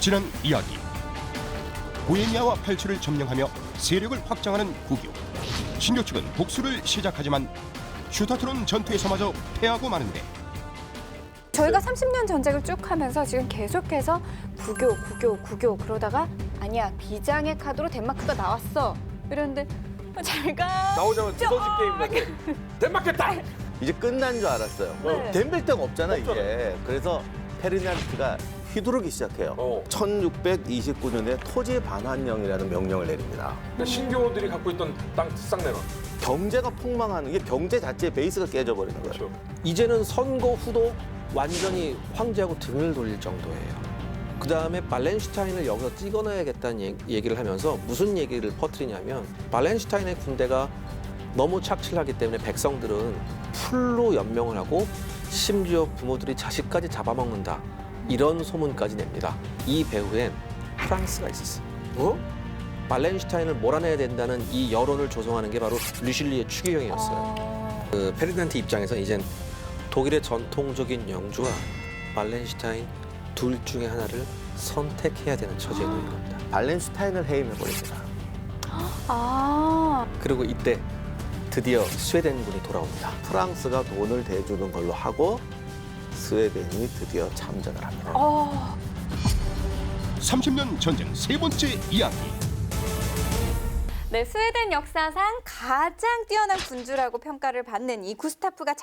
지난 이야기. 보헤미아와 팔츠를 점령하며 세력을 확장하는 국교. 신교 측은 복수를 시작하지만 슈타트론 전투에서마저 패하고 마는데 저희가 30년 전쟁을 쭉 하면서 지금 계속해서 국교 그러다가 아니야 비장의 카드로 덴마크가 나왔어 이랬는데 잘 가. 나오자마자 두더지 게임 같아. 덴마크다. 이제 끝난 줄 알았어요. 네. 댐빌 데가 없잖아 이게. 그래서 페르디난트가 휘두르기 시작해요. 1629년에 토지 반환령이라는 명령을 내립니다. 그러니까 신교들이 갖고 있던 땅 싹 내놔. 경제가 폭망하는 게 경제 자체의 베이스가 깨져버리는 거예요. 그렇죠. 이제는 선거 후도 완전히 황제하고 등을 돌릴 정도예요. 그다음에 발렌슈타인을 여기서 찍어놔야겠다는 얘기를 하면서 무슨 얘기를 퍼뜨리냐면 발렌슈타인의 군대가 너무 착실하기 때문에 백성들은 풀로 연명을 하고 심지어 부모들이 자식까지 잡아먹는다. 이런 소문까지 냅니다. 이 배후엔 프랑스가 있었어요. 발렌슈타인을 몰아내야 된다는 이 여론을 조성하는 게 바로 르슐리의 추기경이었어요. 그 페르디난트 입장에서 이젠 독일의 전통적인 영주와 발렌슈타인 둘 중에 하나를 선택해야 되는 처지에 놓인 겁니다. 발렌슈타인을 해임해버립니다. 아, 그리고 이때 드디어 스웨덴군이 돌아옵니다. 프랑스가 돈을 대주는 걸로 하고 스웨덴이 드디어 참전을 합니다. 30년 전쟁 세 번째 이야기. 네, 스웨덴 역사상 가장 뛰어난 군주라고 평가를 받는 이 구스타프가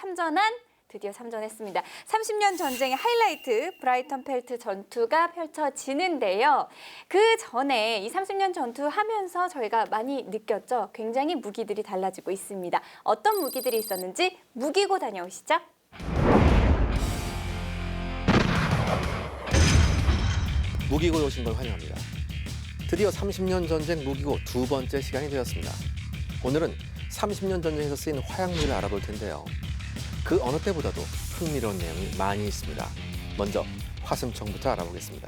드디어 참전했습니다. 30년 전쟁의 하이라이트 브라이턴펠트 전투가 펼쳐지는데요. 그 전에 이 30년 전투 하면서 저희가 많이 느꼈죠. 굉장히 무기들이 달라지고 있습니다. 어떤 무기들이 있었는지 무기고 다녀오시죠. 무기고에 오신 걸 환영합니다. 드디어 30년 전쟁 무기고 두 번째 시간이 되었습니다. 오늘은 30년 전쟁에서 쓰인 화약무기를 알아볼 텐데요. 그 어느 때보다도 흥미로운 내용이 많이 있습니다. 먼저 화승총부터 알아보겠습니다.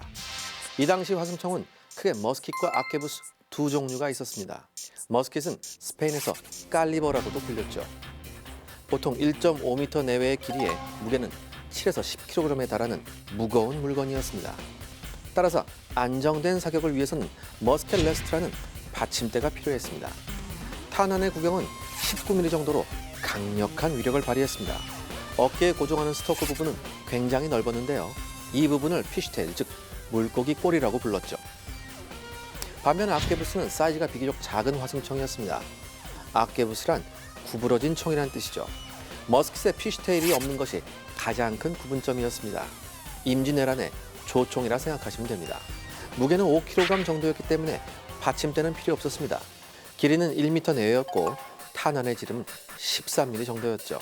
이 당시 화승총은 크게 머스킷과 아케부스 두 종류가 있었습니다. 머스킷은 스페인에서 깔리버라고도 불렸죠. 보통 1.5m 내외의 길이에 무게는 7에서 10kg에 달하는 무거운 물건이었습니다. 따라서 안정된 사격을 위해서는 머스켓 레스트라는 받침대가 필요했습니다. 탄환의 구경은 19mm 정도로 강력한 위력을 발휘했습니다. 어깨에 고정하는 스토크 부분은 굉장히 넓었는데요. 이 부분을 피쉬테일, 즉 물고기 꼬리라고 불렀죠. 반면 아케부스는 사이즈가 비교적 작은 화승총이었습니다. 아케부스란 구부러진 총이라는 뜻이죠. 머스킷에 피쉬테일이 없는 것이 가장 큰 구분점이었습니다. 임진왜란의 조총이라 생각하시면 됩니다. 무게는 5kg 정도였기 때문에 받침대는 필요 없었습니다. 길이는 1m 내외였고 탄환의 지름은 13mm 정도였죠.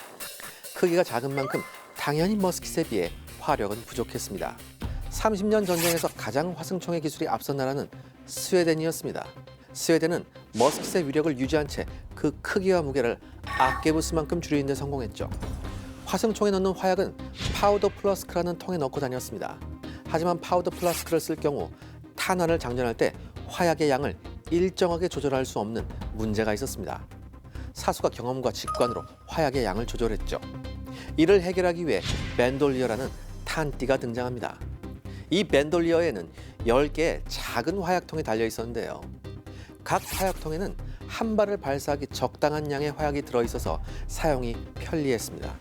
크기가 작은 만큼 당연히 머스킷에 비해 화력은 부족했습니다. 30년 전쟁에서 가장 화승총의 기술이 앞선 나라는 스웨덴이었습니다. 스웨덴은 머스킷의 위력을 유지한 채 그 크기와 무게를 아케부스만큼 줄이는 데 성공했죠. 화승총에 넣는 화약은 파우더 플라스크라는 통에 넣고 다녔습니다. 하지만 파우더 플라스크를 쓸 경우 탄환을 장전할 때 화약의 양을 일정하게 조절할 수 없는 문제가 있었습니다. 사수가 경험과 직관으로 화약의 양을 조절했죠. 이를 해결하기 위해 밴돌리어라는 탄띠가 등장합니다. 이 밴돌리어에는 10개의 작은 화약통이 달려 있었는데요. 각 화약통에는 한 발을 발사하기 적당한 양의 화약이 들어있어서 사용이 편리했습니다.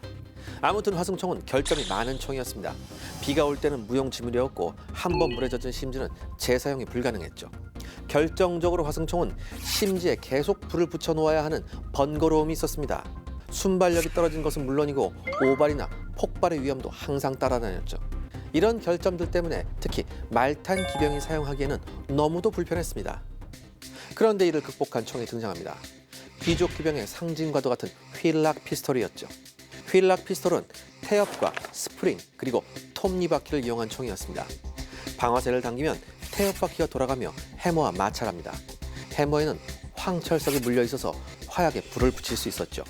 아무튼 화승총은 결점이 많은 총이었습니다. 비가 올 때는 무용지물이었고 한 번 물에 젖은 심지는 재사용이 불가능했죠. 결정적으로 화승총은 심지에 계속 불을 붙여 놓아야 하는 번거로움이 있었습니다. 순발력이 떨어진 것은 물론이고 오발이나 폭발의 위험도 항상 따라다녔죠. 이런 결점들 때문에 특히 말탄 기병이 사용하기에는 너무도 불편했습니다. 그런데 이를 극복한 총이 등장합니다. 귀족 기병의 상징과도 같은 휠락 피스톨이었죠. 휠락 피스톨은 태엽과 스프링 그리고 톱니바퀴를 이용한 총이었습니다. 방아쇠를 당기면 태엽바퀴가 돌아가며 해머와 마찰합니다. 해머에는 황철석이 물려 있어서 화약에 불을 붙일 수 있었죠.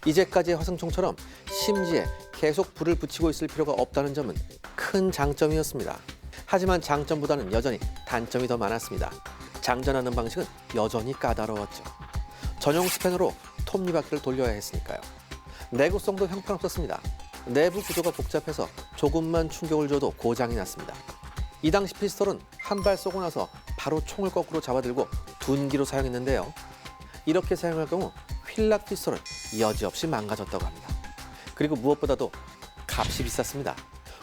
이제까지의 화승총처럼 심지에 계속 불을 붙이고 있을 필요가 없다는 점은 큰 장점이었습니다. 하지만 장점보다는 여전히 단점이 더 많았습니다. 장전하는 방식은 여전히 까다로웠죠. 전용 스패너로 톱니바퀴를 돌려야 했으니까요. 내구성도 형편없었습니다. 내부 구조가 복잡해서 조금만 충격을 줘도 고장이 났습니다. 이 당시 피스톨은 한 발 쏘고 나서 바로 총을 거꾸로 잡아들고 둔기로 사용했는데요. 이렇게 사용할 경우 휠락 피스톨은 여지없이 망가졌다고 합니다. 그리고 무엇보다도 값이 비쌌습니다.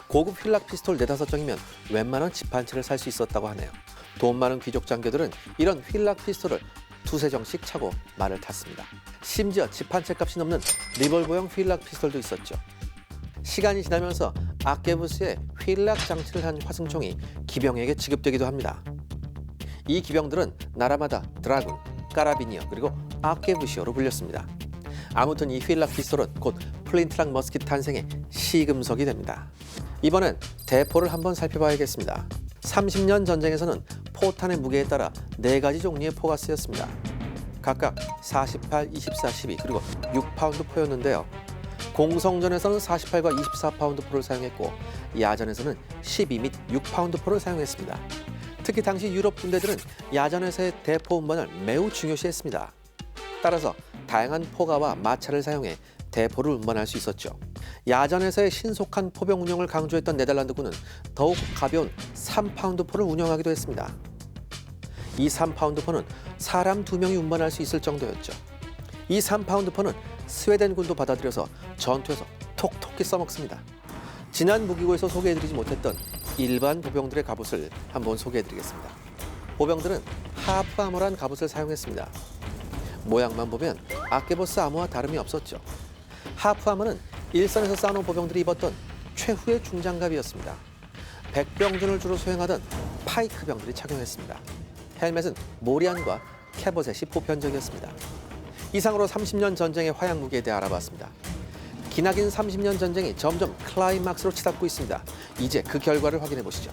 고급 휠락 피스톨 4-5장이면 웬만한 집 한 채를 살 수 있었다고 하네요. 돈 많은 귀족 장교들은 이런 휠락 피스톨을 2-3정씩 차고 말을 탔습니다. 심지어 집 한 채 값이 넘는 리볼버형 휠락 피스톨도 있었죠. 시간이 지나면서 아케부스에 휠락 장치를 한 화승총이 기병에게 지급되기도 합니다. 이 기병들은 나라마다 드라군, 까라비니어 그리고 아케부시어로 불렸습니다. 아무튼 이 휠락 피스톨은 곧 플린트락 머스킷 탄생의 시금석이 됩니다. 이번엔 대포를 한번 살펴봐야겠습니다. 30년 전쟁에서는 포탄의 무게에 따라 4가지 종류의 포가 쓰였습니다. 각각 48, 24, 12 그리고 6파운드 포였는데요. 공성전에서는 48과 24파운드 포를 사용했고 야전에서는 12 및 6파운드 포를 사용했습니다. 특히 당시 유럽 군대들은 야전에서의 대포 운반을 매우 중요시했습니다. 따라서 다양한 포가와 마차를 사용해 대포를 운반할 수 있었죠. 야전에서의 신속한 포병 운영을 강조했던 네덜란드군은 더욱 가벼운 3파운드 포를 운영하기도 했습니다. 이 3파운드 포는 사람 2명이 운반할 수 있을 정도였죠. 이 3파운드 포는 스웨덴군도 받아들여서 전투에서 톡톡히 써먹습니다. 지난 무기고에서 소개해드리지 못했던 일반 보병들의 갑옷을 한번 소개해드리겠습니다. 보병들은 하프 아머란 갑옷을 사용했습니다. 모양만 보면 아케보스 아머와 다름이 없었죠. 하프 아머는 일선에서 싸놓은 보병들이 입었던 최후의 중장갑이었습니다. 백병준을 주로 수행하던 파이크 병들이 착용했습니다. 헬멧은 모리안과 캐버셋이 보편적이었습니다. 이상으로 30년 전쟁의 화약 무기에 대해 알아봤습니다. 기나긴 30년 전쟁이 점점 클라이막스로 치닫고 있습니다. 이제 그 결과를 확인해 보시죠.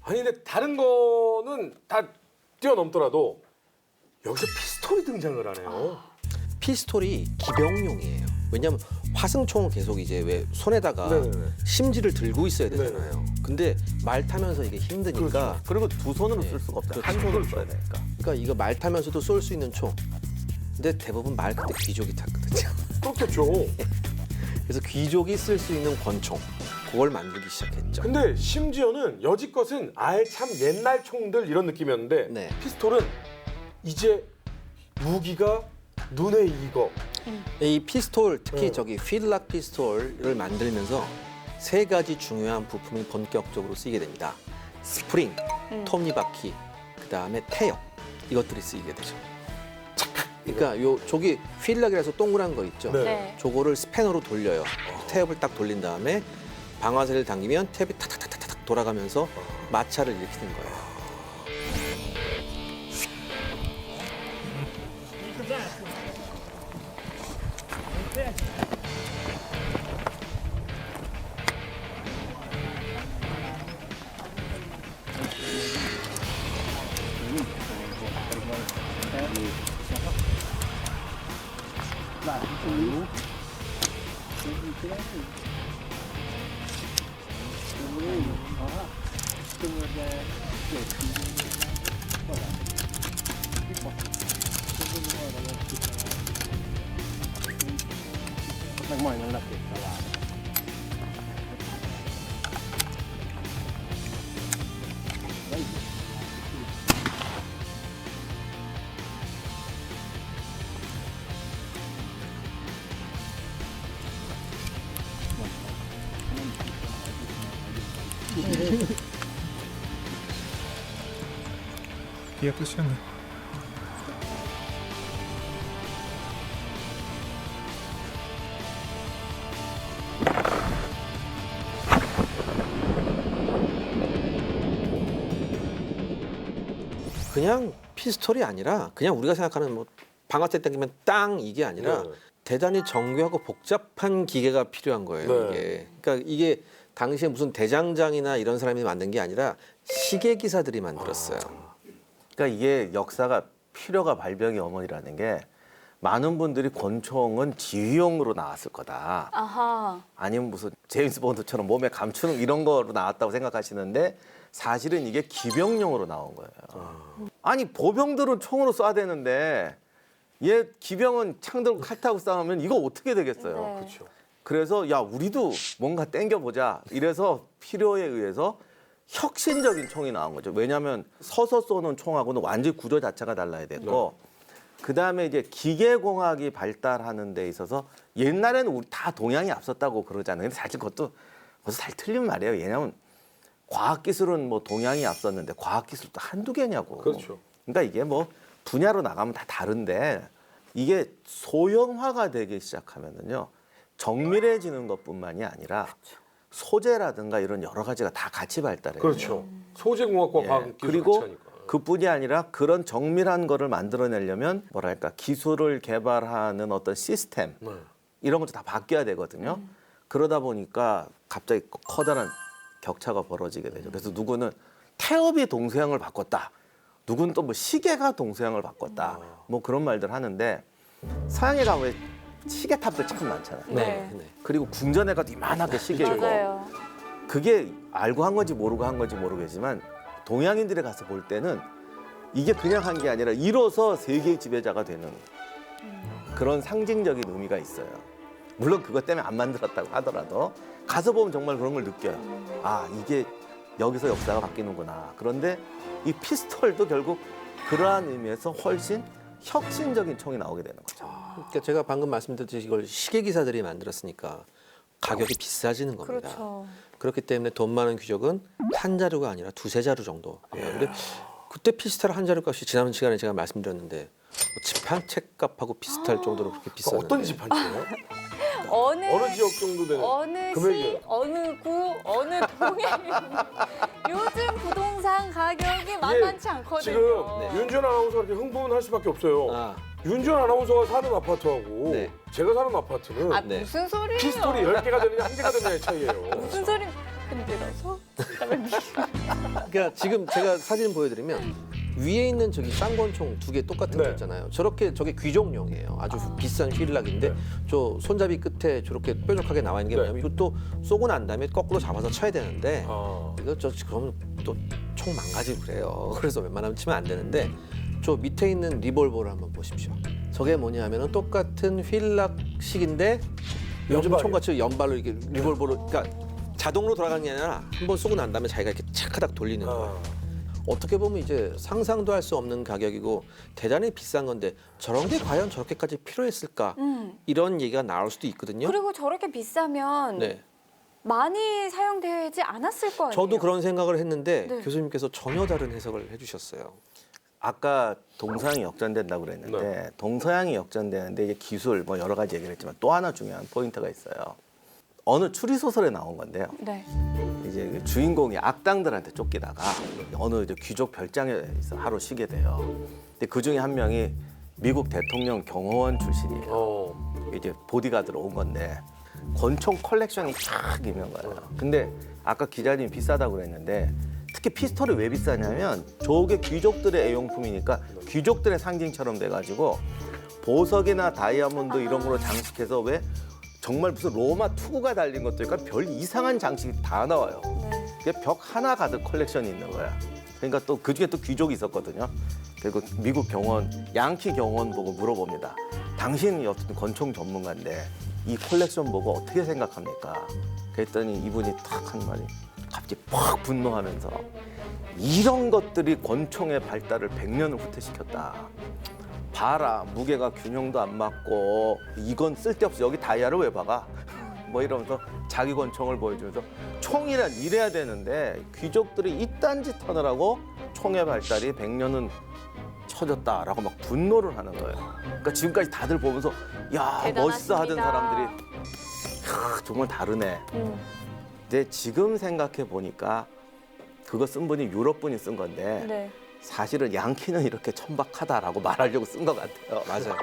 아니 근데 다른 거는 다 뛰어넘더라도 여기서 피스톨이 등장을 하네요. 피스톨이 기병용이에요. 왜냐하면 화승총은 계속 이제 왜 손에다가 네네네. 심지를 들고 있어야 되잖아요. 근데 말 타면서 이게 힘드니까 그리고 2손으로 쓸 수가 없죠. 한 손으로 써야 되니까. 그러니까 이거 말 타면서도 쏠 수 있는 총. 근데 대부분 말 그때 귀족이 탔거든요. 그렇겠죠. 그래서 귀족이 쓸 수 있는 권총 그걸 만들기 시작했죠. 근데 심지어는 여지껏은 아예 참 옛날 총들 이런 느낌이었는데 네. 피스톨은 이제 무기가 눈에 익어. 이 피스톨 특히 네. 저기 휠락 피스톨을 만들면서 3가지 중요한 부품이 본격적으로 쓰이게 됩니다. 스프링, 톱니바퀴, 그다음에 태엽 이것들이 쓰이게 되죠. 그러니까 요 저기 휠락이라서 동그란 거 있죠. 네. 네. 저거를 스패너로 돌려요. 태엽을 딱 돌린 다음에 방아쇠를 당기면 태엽이 탁탁탁탁 돌아가면서 마찰을 일으키는 거예요. Я присягну. 그냥 피스톨이 아니라 그냥 우리가 생각하는 뭐 방아쇠 당기면 땅 이게 아니라 네. 대단히 정교하고 복잡한 기계가 필요한 거예요. 네. 이게. 그러니까 이게 당시에 무슨 대장장이나 이런 사람이 만든 게 아니라 시계 기사들이 만들었어요. 그러니까 이게 역사가 필요가 발병의 어머니라는 게 많은 분들이 권총은 지휘용으로 나왔을 거다. 아하. 아니면 무슨 제임스 본드처럼 몸에 감추는 이런 거로 나왔다고 생각하시는데 사실은 이게 기병용으로 나온 거예요. 아니 보병들은 총으로 쏴야 되는데 얘 기병은 창 들고 칼 타고 싸우면 이거 어떻게 되겠어요? 네. 그렇죠. 그래서 야 우리도 뭔가 땡겨보자. 이래서 필요에 의해서 혁신적인 총이 나온 거죠. 왜냐하면 서서 쏘는 총하고는 완전 구조 자체가 달라야 되고 그다음에 이제 기계공학이 발달하는 데 있어서 옛날에는 우리 다 동양이 앞섰다고 그러잖아요. 근데 사실 그것도 잘 틀린 말이에요. 왜냐하면 과학기술은 뭐 동양이 앞섰는데 과학기술도 한두 개냐고. 그렇죠. 그러니까 이게 뭐 분야로 나가면 다 다른데 이게 소형화가 되기 시작하면은요 정밀해지는 것뿐만이 아니라 소재라든가 이런 여러 가지가 다 같이 발달해요. 그렇죠. 소재공학과 예, 과학기술 그리고 같이 하니까. 그뿐이 아니라 그런 정밀한 거를 만들어내려면 뭐랄까 기술을 개발하는 어떤 시스템 네. 이런 것도 다 바뀌어야 되거든요. 그러다 보니까 갑자기 커다란 격차가 벌어지게 되죠. 그래서 누구는 태엽이 동서양을 바꿨다. 누구는 또 뭐 시계가 동서양을 바꿨다. 뭐 그런 말들 하는데 서양에 가면 왜 시계탑들 참 많잖아요. 네. 그리고 궁전에 가도 이만하게 시계 있고 맞아요. 그게 알고 한 건지 모르고 한 건지 모르겠지만 동양인들이 가서 볼 때는 이게 그냥 한 게 아니라 이로써 세계의 지배자가 되는 그런 상징적인 의미가 있어요. 물론 그것 때문에 안 만들었다고 하더라도 가서 보면 정말 그런 걸 느껴요. 아 이게 여기서 역사가 바뀌는구나. 그런데 이 피스톨도 결국 그러한 의미에서 훨씬 혁신적인 총이 나오게 되는 거죠. 그러니까 제가 방금 말씀드렸듯이 이걸 시계 기사들이 만들었으니까 가격이 비싸지는 겁니다. 그렇죠. 그렇기 때문에 돈 많은 귀족은 한 자루가 아니라 두세 자루 정도. 근데 그때 피스톨 한 자루 값이 지난 시간에 제가 말씀드렸는데 집 한 채 값하고 비슷할 정도로 그렇게 비쌌는데. 어떤 집 한 채예요? 어느 지역 정도 되는 어느 금액이에요? 시, 어느 구, 어느 동에 요즘 부동산 가격이 만만치 않거든요. 지금 윤주현 아나운서가 이렇게 흥분할 수밖에 없어요. 아, 윤주현 아나운서가 사는 아파트하고 네. 제가 사는 아파트는 아, 네. 무슨 소리예요? 피스톨이 10개가 되느냐 1개가 되느냐의 차이예요. 무슨 소리? 흔들어서? 그러니까 지금 제가 사진 보여드리면 위에 있는 저기 쌍권총 두 개 똑같은 거 네. 있잖아요. 저렇게 저게 귀족용이에요. 아주 비싼 휠락인데 저 손잡이 끝에 저렇게 뾰족하게 나와 있는 게 네. 뭐냐면 이것도 쏘고 난 다음에 거꾸로 잡아서 쳐야 되는데 아. 이거 그러면 또 총 망가지고 그래요. 그래서 웬만하면 치면 안 되는데 저 밑에 있는 리볼버를 한번 보십시오. 저게 뭐냐면은 똑같은 휠락식인데 연발이에요. 총같이 연발로 이렇게 리볼버로 그러니까 자동으로 돌아가는 게 아니라 한 번 쏘고 난 다음에 자기가 이렇게 착하닥 돌리는 거예요. 어떻게 보면 이제 상상도 할 수 없는 가격이고 대단히 비싼 건데 저런 게 과연 저렇게까지 필요했을까 이런 얘기가 나올 수도 있거든요. 그리고 저렇게 비싸면 네, 많이 사용되지 않았을 거 아니에요? 저도 그런 생각을 했는데 네. 교수님께서 전혀 다른 해석을 해주셨어요. 아까 동서양이 역전된다고 그랬는데 네. 동서양이 역전되는데 이게 기술 뭐 여러 가지 얘기를 했지만 또 하나 중요한 포인트가 있어요. 어느 추리 소설에 나온 건데요. 네. 이제 그 주인공이 악당들한테 쫓기다가 어느 이제 귀족 별장에서 하루 쉬게 돼요. 근데 그 중에 한 명이 미국 대통령 경호원 출신이에요. 이제 보디가드로 온 건데 권총 컬렉션이 쫙 있는 거예요. 근데 아까 기자님이 비싸다고 그랬는데 특히 피스톨이 왜 비싸냐면 저게 귀족들의 애용품이니까 귀족들의 상징처럼 돼가지고 보석이나 다이아몬드 이런 걸로 장식해서 왜 정말 무슨 로마 투구가 달린 것들과 별 이상한 장식이 다 나와요. 그게 벽 하나 가득 컬렉션이 있는 거야. 그러니까 또 그중에 또 귀족이 있었거든요. 그리고 미국 경호원, 양키 경호원 보고 물어봅니다. 당신이 어떤 권총 전문가인데 이 컬렉션 보고 어떻게 생각합니까? 그랬더니 이분이 탁 한 말이 갑자기 팍 분노하면서 이런 것들이 권총의 발달을 100년을 후퇴시켰다. 봐라, 무게가 균형도 안 맞고 이건 쓸데없어. 여기 다이아를 왜 박아? 뭐 이러면서 자기 권총을 보여주면서 총이란 이래야 되는데 귀족들이 이딴 짓 하느라고 총의 발달이 100년은 쳐졌다라고 막 분노를 하는 거예요. 그러니까 지금까지 다들 보면서 야 대단하십니다. 멋있어 하던 사람들이 야, 정말 다르네. 근데 지금 생각해 보니까 그거 쓴 분이 유럽 분이 쓴 건데 네. 사실은 양키는 이렇게 천박하다라고 말하려고 쓴 것 같아요. 맞아요.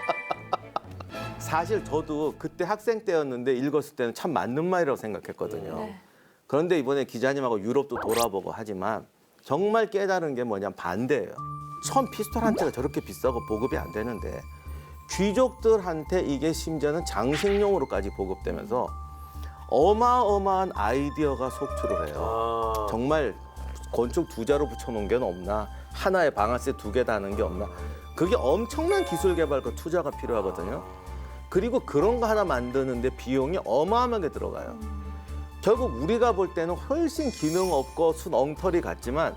사실 저도 그때 학생 때였는데 읽었을 때는 참 맞는 말이라고 생각했거든요. 네. 그런데 이번에 기자님하고 유럽도 돌아보고 하지만 정말 깨달은 게 뭐냐면 반대예요. 처음 피스톨 한 채가 저렇게 비싸고 보급이 안 되는데 귀족들한테 이게 심지어는 장식용으로까지 보급되면서 어마어마한 아이디어가 속출을 해요. 정말 권총 2자루 붙여놓은 게 없나? 하나에 방아쇠 2개 다는 게 없나? 그게 엄청난 기술 개발과 투자가 필요하거든요. 그리고 그런 거 하나 만드는데 비용이 어마어마하게 들어가요. 결국 우리가 볼 때는 훨씬 기능 없고 순 엉터리 같지만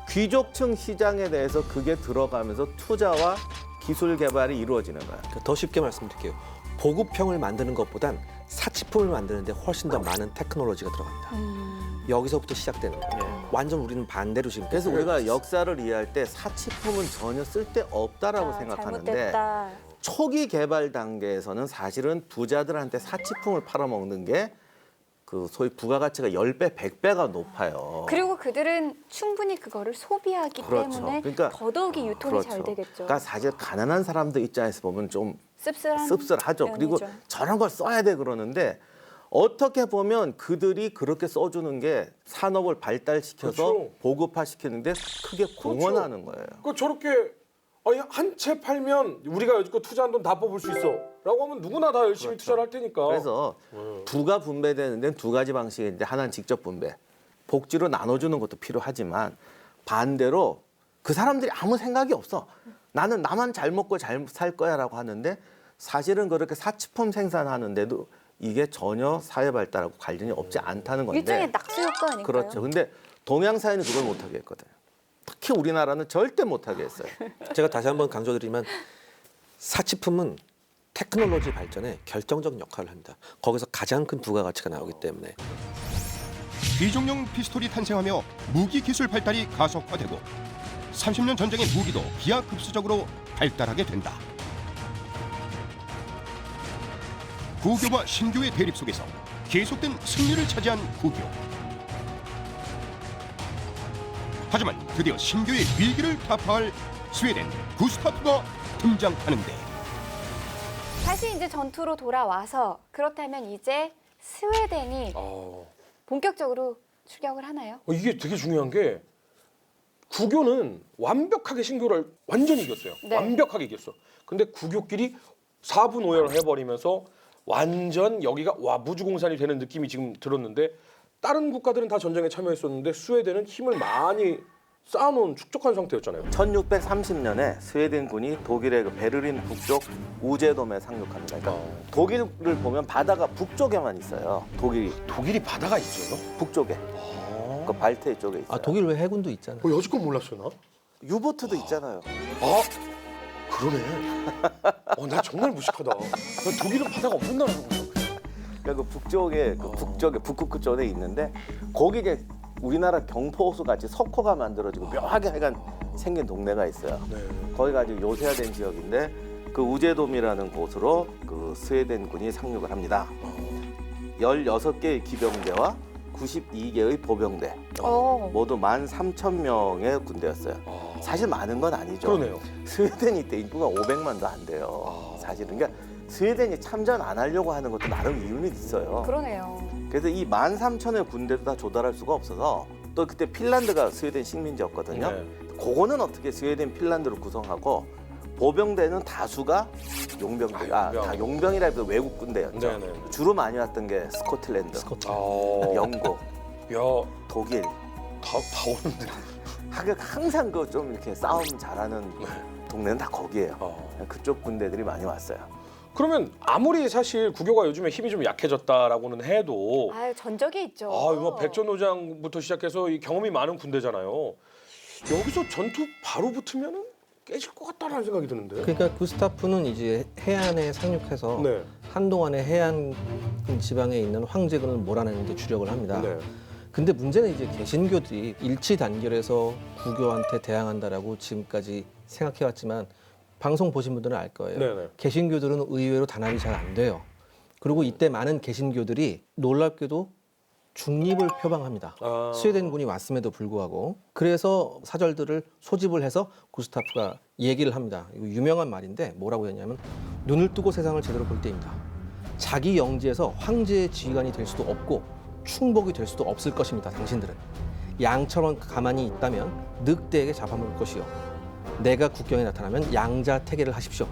귀족층 시장에 대해서 그게 들어가면서 투자와 기술 개발이 이루어지는 거야. 더 쉽게 말씀드릴게요. 보급형을 만드는 것보단 사치품을 만드는데 훨씬 더 많은 테크놀로지가 들어갑니다. 여기서부터 시작되는 거예요. 완전 우리는 반대로 지금. 그래서 우리가 역사를 이해할 때 사치품은 전혀 쓸데없다라고 생각하는데 잘못됐다. 초기 개발 단계에서는 사실은 부자들한테 사치품을 팔아먹는 게 그 소위 부가가치가 10배, 100배가 높아요. 그리고 그들은 충분히 그거를 소비하기 그렇죠. 때문에 그러니까 더더욱이 유통이 잘 되겠죠. 그러니까 사실 가난한 사람들 입장에서 보면 좀 씁쓸한 씁쓸하죠. 그리고 면이죠. 저런 걸 써야 돼 그러는데 어떻게 보면 그들이 그렇게 써주는 게 산업을 발달시켜서 그렇죠. 보급화시키는데 크게 공헌하는 거예요. 그 저렇게 아니 한 채 팔면 우리가 여지껏 투자한 돈 다 뽑을 수 있어라고 하면 누구나 다 열심히 투자를 할 테니까. 그래서 부가 분배되는 데는 두 가지 방식인데 하나는 직접 분배, 복지로 나눠주는 것도 필요하지만 반대로 그 사람들이 아무 생각이 없어. 나는 나만 잘 먹고 잘 살 거야라고 하는데 사실은 그렇게 사치품 생산하는데도 이게 전혀 사회 발달하고 관련이 없지 않다는 건데. 일종의 낙수 효과 아닌가요? 그렇죠. 근데 동양 사회는 그걸 못하게 했거든요. 특히 우리나라는 절대 못하게 했어요. 제가 다시 한번 강조드리면 사치품은 테크놀로지 발전에 결정적 역할을 합니다. 거기서 가장 큰 부가가치가 나오기 때문에. 귀족용 피스톨이 탄생하며 무기 기술 발달이 가속화되고 30년 전쟁의 무기도 기하급수적으로 발달하게 된다. 구교와 신교의 대립 속에서 계속된 승리를 차지한 구교. 하지만 드디어 신교의 위기를 타파할 스웨덴 구스타프가 등장하는데 다시 이제 전투로 돌아와서 그렇다면 이제 스웨덴이 본격적으로 출격을 하나요? 이게 되게 중요한 게 구교는 완벽하게 신교를 완전히 이겼어요. 네. 완벽하게 이겼어. 근데 구교끼리 4분 5열을 해버리면서 완전 여기가 와 무주공산이 되는 느낌이 지금 들었는데 다른 국가들은 다 전쟁에 참여했었는데 스웨덴은 힘을 많이 쌓아놓은 축적한 상태였잖아요. 1630년에 스웨덴군이 독일의 그 베를린 북쪽 우제돔에 상륙합니다. 그러니까 독일을 보면 바다가 북쪽에만 있어요. 독일이 바다가 있어요? 북쪽에. 그 발트해 쪽에 있어요. 아 독일 왜 해군도 있잖아요. 여지껏 몰랐어요 나? 유보트도 있잖아요. 아 그러네. 나 정말 무식하다. 나 독일은 바다가 없는 나라라고 생각했어. 그러니까 그 북쪽에 북극 쪽에 있는데 거기 이제 우리나라 경포호수 같이 석호가 만들어지고 묘하게 하여간 생긴 동네가 있어요. 네. 거기가 아주 요새화된 지역인데 그 우제돔이라는 곳으로 그 스웨덴군이 상륙을 합니다. 16개의 기병대와 92개의 보병대 모두 13,000명의 군대였어요. 사실 많은 건 아니죠. 그러네요. 스웨덴이 이때 인구가 500만도 안 돼요. 사실은 그러니까 스웨덴이 참전 안 하려고 하는 것도 나름 이유는 있어요. 그러네요. 그래서 이 13,000의 군대도 다 조달할 수가 없어서 또 그때 핀란드가 스웨덴 식민지였거든요. 네. 그거는 어떻게 스웨덴 핀란드로 구성하고 보병대는 다수가 용병들, 용병. 다 용병이라 해도 외국 군대였죠. 네네. 주로 많이 왔던 게 스코틀랜드, 영국, 야, 독일. 다 오는데. 항상 그 좀 이렇게 싸움 잘하는 동네는 다 거기예요. 어. 그쪽 군대들이 많이 왔어요. 그러면 아무리 사실 구교가 요즘에 힘이 좀 약해졌다라고는 해도 아유 전적이 있죠. 이거 백전노장부터 시작해서 이 경험이 많은 군대잖아요. 여기서 전투 바로 붙으면은 깨질 것 같다라는 생각이 드는데. 그러니까 구스타프는 이제 해안에 상륙해서 네. 한동안에 해안 지방에 있는 황제군을 몰아내는 데 주력을 합니다. 네. 근데 문제는 이제 개신교들이 일치 단결해서 구교한테 대항한다라고 지금까지 생각해왔지만 방송 보신 분들은 알 거예요. 네네. 개신교들은 의외로 단합이 잘 안 돼요. 그리고 이때 많은 개신교들이 놀랍게도 중립을 표방합니다. 스웨덴군이 왔음에도 불구하고. 그래서 사절들을 소집을 해서 구스타프가 얘기를 합니다. 이거 유명한 말인데 뭐라고 했냐면 눈을 뜨고 세상을 제대로 볼 때입니다. 자기 영지에서 황제의 지휘관이 될 수도 없고 충복이 될 수도 없을 것입니다. 당신들은. 양처럼 가만히 있다면 늑대에게 잡아먹을 것이요. 내가 국경에 나타나면 양자태계를 하십시오.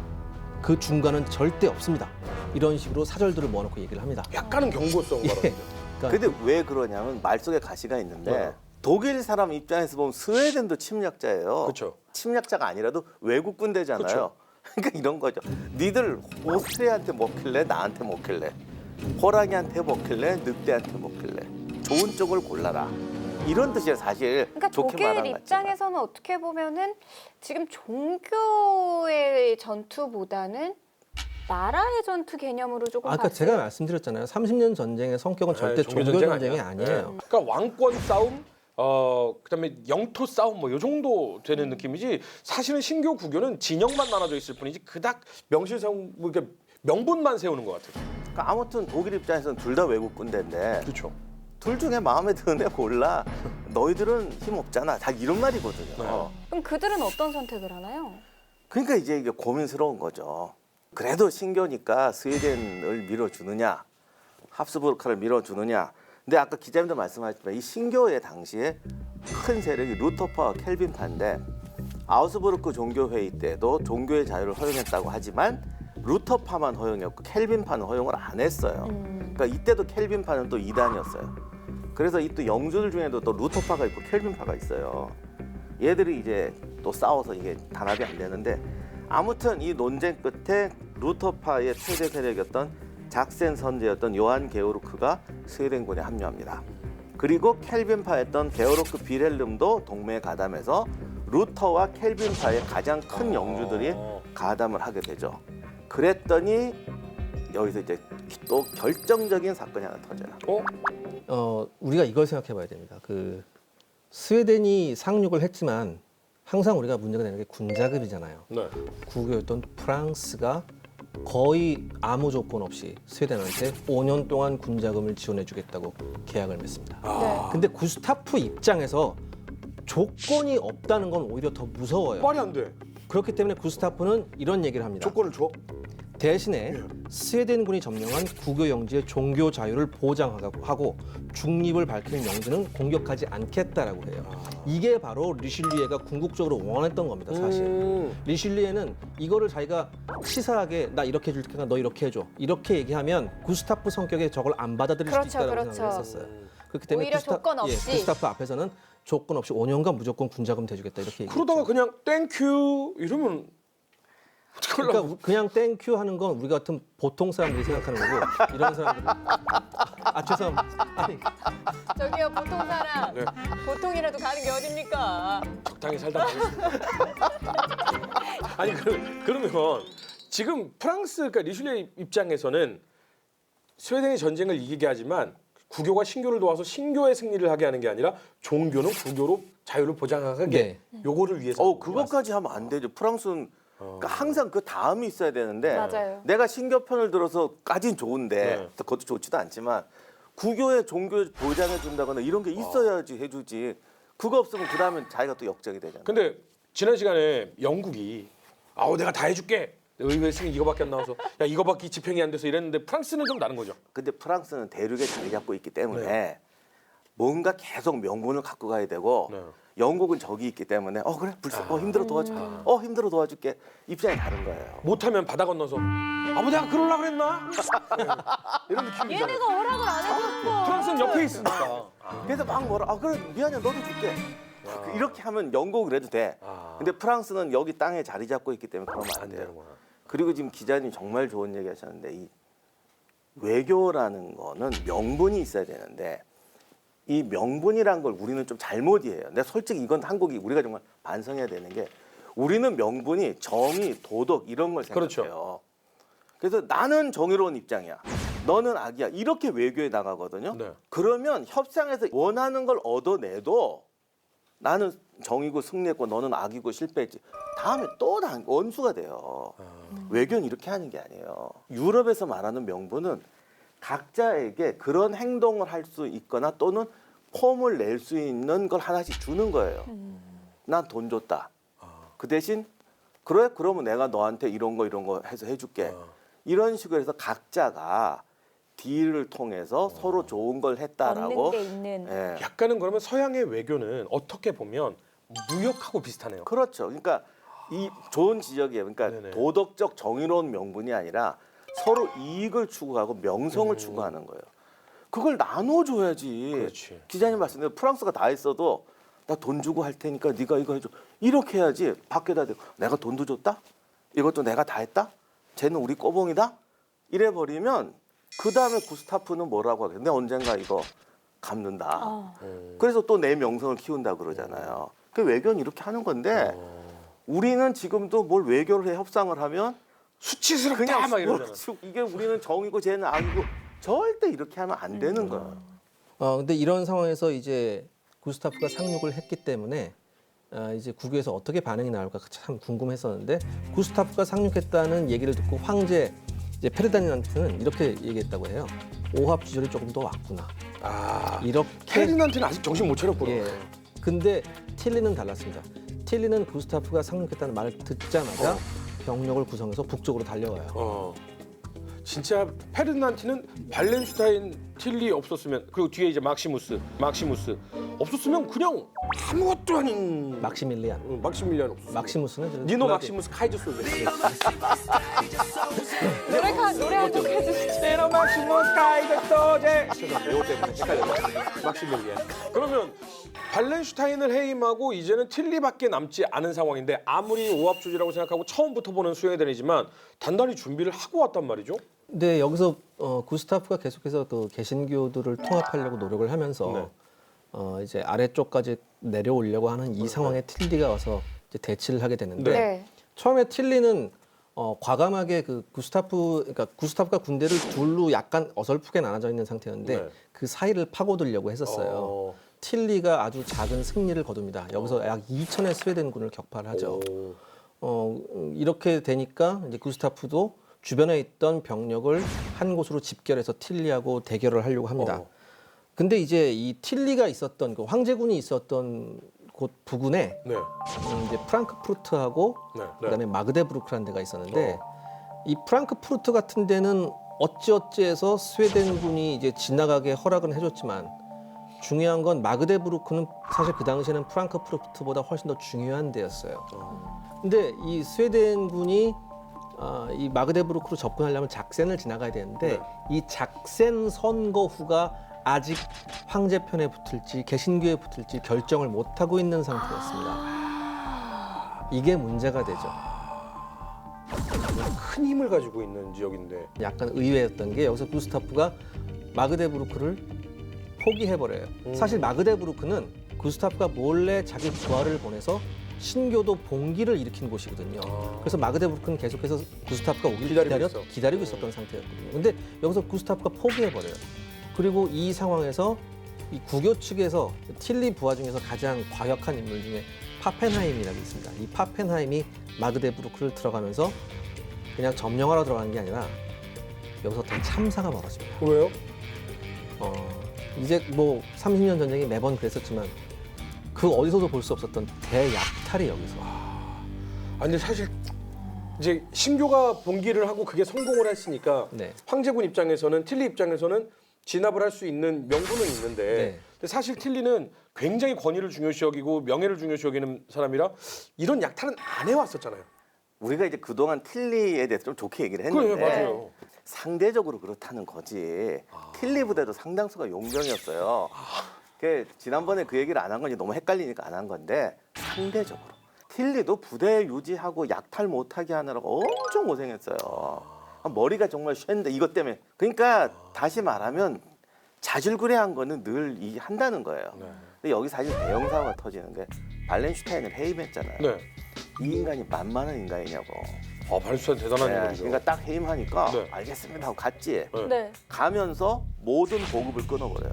그 중간은 절대 없습니다. 이런 식으로 사절들을 모아놓고 얘기를 합니다. 약간은 경고성 말하는데. 근데 왜 그러냐면 말 속에 가시가 있는데 독일 사람 입장에서 보면 스웨덴도 침략자예요. 그렇죠. 침략자가 아니라도 외국 군대잖아요. 그쵸. 그러니까 이런 거죠. 니들 오스트리아한테 먹힐래? 나한테 먹힐래? 호랑이한테 먹힐래? 늑대한테 먹힐래? 좋은 쪽을 골라라. 이런 뜻이에요, 사실. 그러니까 좋게 독일 말한 거지만. 입장에서는 어떻게 보면은 지금 종교의 전투보다는 나라의 전투 개념으로 조금 아까 봤어요. 제가 말씀드렸잖아요. 30년 전쟁의 성격은 절대 종교 전쟁이 아니에요. 그러니까 왕권 싸움, 그다음에 영토 싸움 뭐 요 정도 되는 느낌이지. 사실은 신교 구교는 진영만 나눠져 있을 뿐이지 그닥 명실상 뭐 이렇게 명분만 세우는 것 같아요. 그러니까 아무튼 독일 입장에서는 둘 다 외국 군대인데 그렇죠. 둘 중에 마음에 드는 애 골라. 너희들은 힘 없잖아. 다 이런 말이거든요. 네. 그럼 그들은 어떤 선택을 하나요? 그러니까 이제 이게 고민스러운 거죠. 그래도 신교니까 스웨덴을 밀어주느냐, 합스부르크를 밀어주느냐. 근데 아까 기자님도 말씀하셨지만 이 신교의 당시에 큰 세력이 루터파와 켈빈파인데 아우스부르크 종교회의 때도 종교의 자유를 허용했다고 하지만 루터파만 허용했고 켈빈파는 허용을 안 했어요. 그러니까 이때도 켈빈파는 또 이단이었어요. 그래서 이 또 영주들 중에도 또 루터파가 있고 켈빈파가 있어요. 얘들이 이제 또 싸워서 이게 단합이 안 되는데 아무튼 이 논쟁 끝에 루터파의 최대 세력이었던 작센 선제였던 요한 게오르크가 스웨덴군에 합류합니다. 그리고 켈빈파였던 게오르크 비렐름도 동맹에 가담해서 루터와 켈빈파의 가장 큰 영주들이 가담을 하게 되죠. 그랬더니 여기서 이제 또 결정적인 사건이 하나 터져요. 우리가 이걸 생각해봐야 됩니다. 그 스웨덴이 상륙을 했지만 항상 우리가 문제가 되는 게 군자급이잖아요. 네. 국교였던 프랑스가 거의 아무 조건 없이 스웨덴한테 5년 동안 군자금을 지원해주겠다고 계약을 맺습니다. 네. 근데 구스타프 입장에서 조건이 없다는 건 오히려 더 무서워요. 말이 안 돼. 그렇기 때문에 구스타프는 이런 얘기를 합니다. 조건을 줘. 대신에 스웨덴군이 점령한 국교 영지의 종교 자유를 보장하고 중립을 밝히는 영지는 공격하지 않겠다라고 해요. 이게 바로 리슐리에가 궁극적으로 원했던 겁니다, 사실. 리슐리에는 이거를 자기가 치사하게 나 이렇게 해줄 테니까 너 이렇게 해줘. 이렇게 얘기하면 구스타프 성격에 저걸 안 받아들일 그렇죠, 수도 있다고 그렇죠. 생각을 했었어요. 그렇기 때문에 오히려 조건 없이. 구스타프 앞에서는 조건 없이 5년간 무조건 군자금 대주겠다 이렇게 얘기했죠. 그러다가 그냥 땡큐 이러면 어떻게 하려고? 그러니까 그냥 땡큐 하는 건 우리 같은 보통 사람들이 생각하는 거고 이런 사람들은 죄송합니다. 아니 저기요 보통 사람 네. 보통이라도 가는 게 어딥니까? 적당히 살다 가겠습니다. 아니 그러면 지금 프랑스 그러니까 리슐리에 입장에서는 스웨덴이 전쟁을 이기게 하지만 구교가 신교를 도와서 신교의 승리를 하게 하는 게 아니라 종교는 구교로 자유를 보장하게 네. 요거를 위해서 그것까지 하면 안 되죠. 프랑스는 그러니까 항상 그 다음이 있어야 되는데 맞아요. 내가 신교 편을 들어서까진 좋은데 네. 그것도 좋지도 않지만 구교의 종교 보장해 준다거나 이런 게 있어야지 해주지. 그거 없으면 그 다음엔 자기가 또 역적이 되잖아. 근데 지난 시간에 영국이 아우 내가 다 해줄게. 의회 승인 이거밖에 안 나와서 야 이거밖에 집행이 안 돼서 이랬는데 프랑스는 좀 다른 거죠. 근데 프랑스는 대륙에 자리 잡고 있기 때문에 네. 뭔가 계속 명분을 갖고 가야 되고 네. 영국은 적이 있기 때문에 그래 힘들어 도와줄게. 힘들어 도와줄게. 입장이 다른 거예요. 못하면 바다 건너서 아뭐 내가 그러려고 그랬나? 이런 느낌이잖아요. 얘네가 허락을 안 해줬어. 프랑스는 옆에 있으니까. 그래서 막 그래 미안해 너도 줄게. 이렇게 하면 영국은 그래도 돼. 근데 프랑스는 여기 땅에 자리 잡고 있기 때문에 그러면 안 돼요. 되는구나. 그리고 지금 기자님 정말 좋은 얘기 하셨는데 이 외교라는 거는 명분이 있어야 되는데 이 명분이란 걸 우리는 좀 잘못 이해해요. 근데 솔직히 이건 한국이 우리가 정말 반성해야 되는 게 우리는 명분이 정의, 도덕 이런 걸 생각해요. 그렇죠. 그래서 나는 정의로운 입장이야. 너는 악이야. 이렇게 외교에 나가거든요. 네. 그러면 협상에서 원하는 걸 얻어내도 나는 정이고 승리했고 너는 악이고 실패했지. 다음에 또 원수가 돼요. 외교는 이렇게 하는 게 아니에요. 유럽에서 말하는 명분은 각자에게 그런 행동을 할 수 있거나 또는 폼을 낼 수 있는 걸 하나씩 주는 거예요. 난 돈 줬다. 그 대신 그래? 그러면 내가 너한테 이런 거 해서 해줄게. 이런 식으로 해서 각자가 딜을 통해서 서로 좋은 걸 했다라고. 얻는 게 있는. 예. 약간은 그러면 서양의 외교는 어떻게 보면 무역하고 비슷하네요. 그렇죠. 그러니까 이 좋은 지적이에요. 그러니까 네네. 도덕적 정의로운 명분이 아니라 서로 이익을 추구하고 명성을 추구하는 거예요. 그걸 나눠줘야지. 그렇지. 기자님 말씀대로 프랑스가 다 했어도 나 돈 주고 할 테니까 네가 이거 해줘. 이렇게 해야지. 밖에다 대고 내가 돈도 줬다? 이것도 내가 다 했다? 쟤는 우리 꼬봉이다? 이래버리면 그 다음에 구스타프는 뭐라고 하겠는데 언젠가 이거 갚는다. 그래서 또 내 명성을 키운다 그러잖아요. 그 외교는 이렇게 하는 건데 우리는 지금도 뭘 외교를 해 협상을 하면 수치스럽다 막 이러잖아. 이게 우리는 정이고 쟤는 악이고 절대 이렇게 하면 안 되는 거예요. 근데 이런 상황에서 이제 구스타프가 상륙을 했기 때문에 이제 국외에서 어떻게 반응이 나올까 참 궁금했었는데 구스타프가 상륙했다는 얘기를 듣고 황제 이제 페르디난드는 이렇게 얘기했다고 해요. 오합지졸이 조금 더 왔구나. 이렇게 페르디난드는 아직 정신 못 차렸구나. 예. 근데 틸리는 달랐습니다. 틸리는 구스타프가 상륙했다는 말을 듣자마자 병력을 구성해서 북쪽으로 달려와요. 진짜 페르디난드는 발렌슈타인, 틸리 없었으면 그리고 뒤에 이제 막시무스 없었으면 그냥 아무것도 아닌 막시밀리안. 막시밀리안 없었어. 막시무스는 니노 블라디- 막시무스 카이저솔베. 노래 한 곡 해주시죠. 니노 막시무스 카이저솔베. 레오 때문에 헷갈렸네. 막시밀리안. 그러면 발렌슈타인을 해임하고 이제는 틸리밖에 남지 않은 상황인데 아무리 오합조지라고 생각하고 처음부터 보는 스웨덴이지만 단단히 준비를 하고 왔단 말이죠. 근데 여기서 구스타프가 계속해서 그 개신교들을 통합하려고 노력을 하면서 이제 아래쪽까지 내려오려고 하는 이 상황에 틸리가 와서 이제 대치를 하게 되는데 네. 처음에 틸리는 과감하게 그 그러니까 구스타프가 군대를 둘로 약간 어설프게 나눠져 있는 상태였는데 네. 그 사이를 파고들려고 했었어요. 틸리가 아주 작은 승리를 거둡니다. 여기서 약 2천의 스웨덴군을 격파를 하죠. 이렇게 되니까 이제 구스타프도 주변에 있던 병력을 한 곳으로 집결해서 틸리하고 대결을 하려고 합니다. 근데 이제 이 틸리가 있었던 그 황제군이 있었던 곳 부근에 네. 이제 프랑크푸르트하고 네. 그다음에 마그데부르크라는 데가 있었는데 이 프랑크푸르트 같은 데는 어찌어찌해서 스웨덴군이 이제 지나가게 허락은 해줬지만 중요한 건 마그데부르크는 사실 그 당시에는 프랑크푸르트보다 훨씬 더 중요한 데였어요. 근데 이 스웨덴군이 이 마그데부르크로 접근하려면 작센을 지나가야 되는데 이 작센 선거후가 아직 황제 편에 붙을지 개신교에 붙을지 결정을 못하고 있는 상태였습니다. 이게 문제가 되죠. 큰 힘을 가지고 있는 지역인데. 약간 의외였던 게 여기서 구스타프가 마그데부르크를 포기해버려요. 사실 마그데부르크는 구스타프가 몰래 자기 부하를 보내서 신교도 봉기를 일으킨 곳이거든요. 그래서 마그데부르크는 계속해서 구스타프가 오길 기다리고 있었던 상태였거든요. 근데 여기서 구스타프가 포기해버려요. 그리고 이 상황에서 이 구교 측에서 틸리 부하 중에서 가장 과격한 인물 중에 파펜하임이라고 있습니다. 이 파펜하임이 마그데부르크를 들어가면서 그냥 점령하러 들어가는 게 아니라 여기서 더 참사가 벌어집니다. 왜요? 이제 뭐 30년 전쟁이 매번 그랬었지만 그 어디서도 볼 수 없었던 대약탈이 여기서. 근데 사실 이제 신교가 봉기를 하고 그게 성공을 했으니까 네. 황제군 입장에서는 틸리 입장에서는 진압을 할 수 있는 명분은 있는데 네. 근데 사실 틸리는 굉장히 권위를 중요시 여기고 명예를 중요시 여기는 사람이라 이런 약탈은 안 해왔었잖아요. 우리가 이제 그동안 틸리에 대해서 좀 좋게 얘기를 했는데 그래 맞아요. 상대적으로 그렇다는 거지. 틸리 부대도 상당수가 용병이었어요. 지난번에 그 얘기를 안 한 건지 너무 헷갈리니까 안 한 건데 상대적으로 틸리도 부대 유지하고 약탈 못하게 하느라고 엄청 고생했어요. 머리가 정말 쉔데 이것 때문에. 그러니까 다시 말하면 자질구레한 거는 늘 한다는 거예요. 근데 여기 사실 대형 사고가 터지는 게 발렌슈타인을 해임했잖아요. 네. 이 인간이 만만한 인간이냐고. 발렌슈타인 대단한 네, 인물이죠. 그러니까 딱 해임하니까 네. 알겠습니다 하고 갔지. 네. 가면서 모든 보급을 끊어버려요.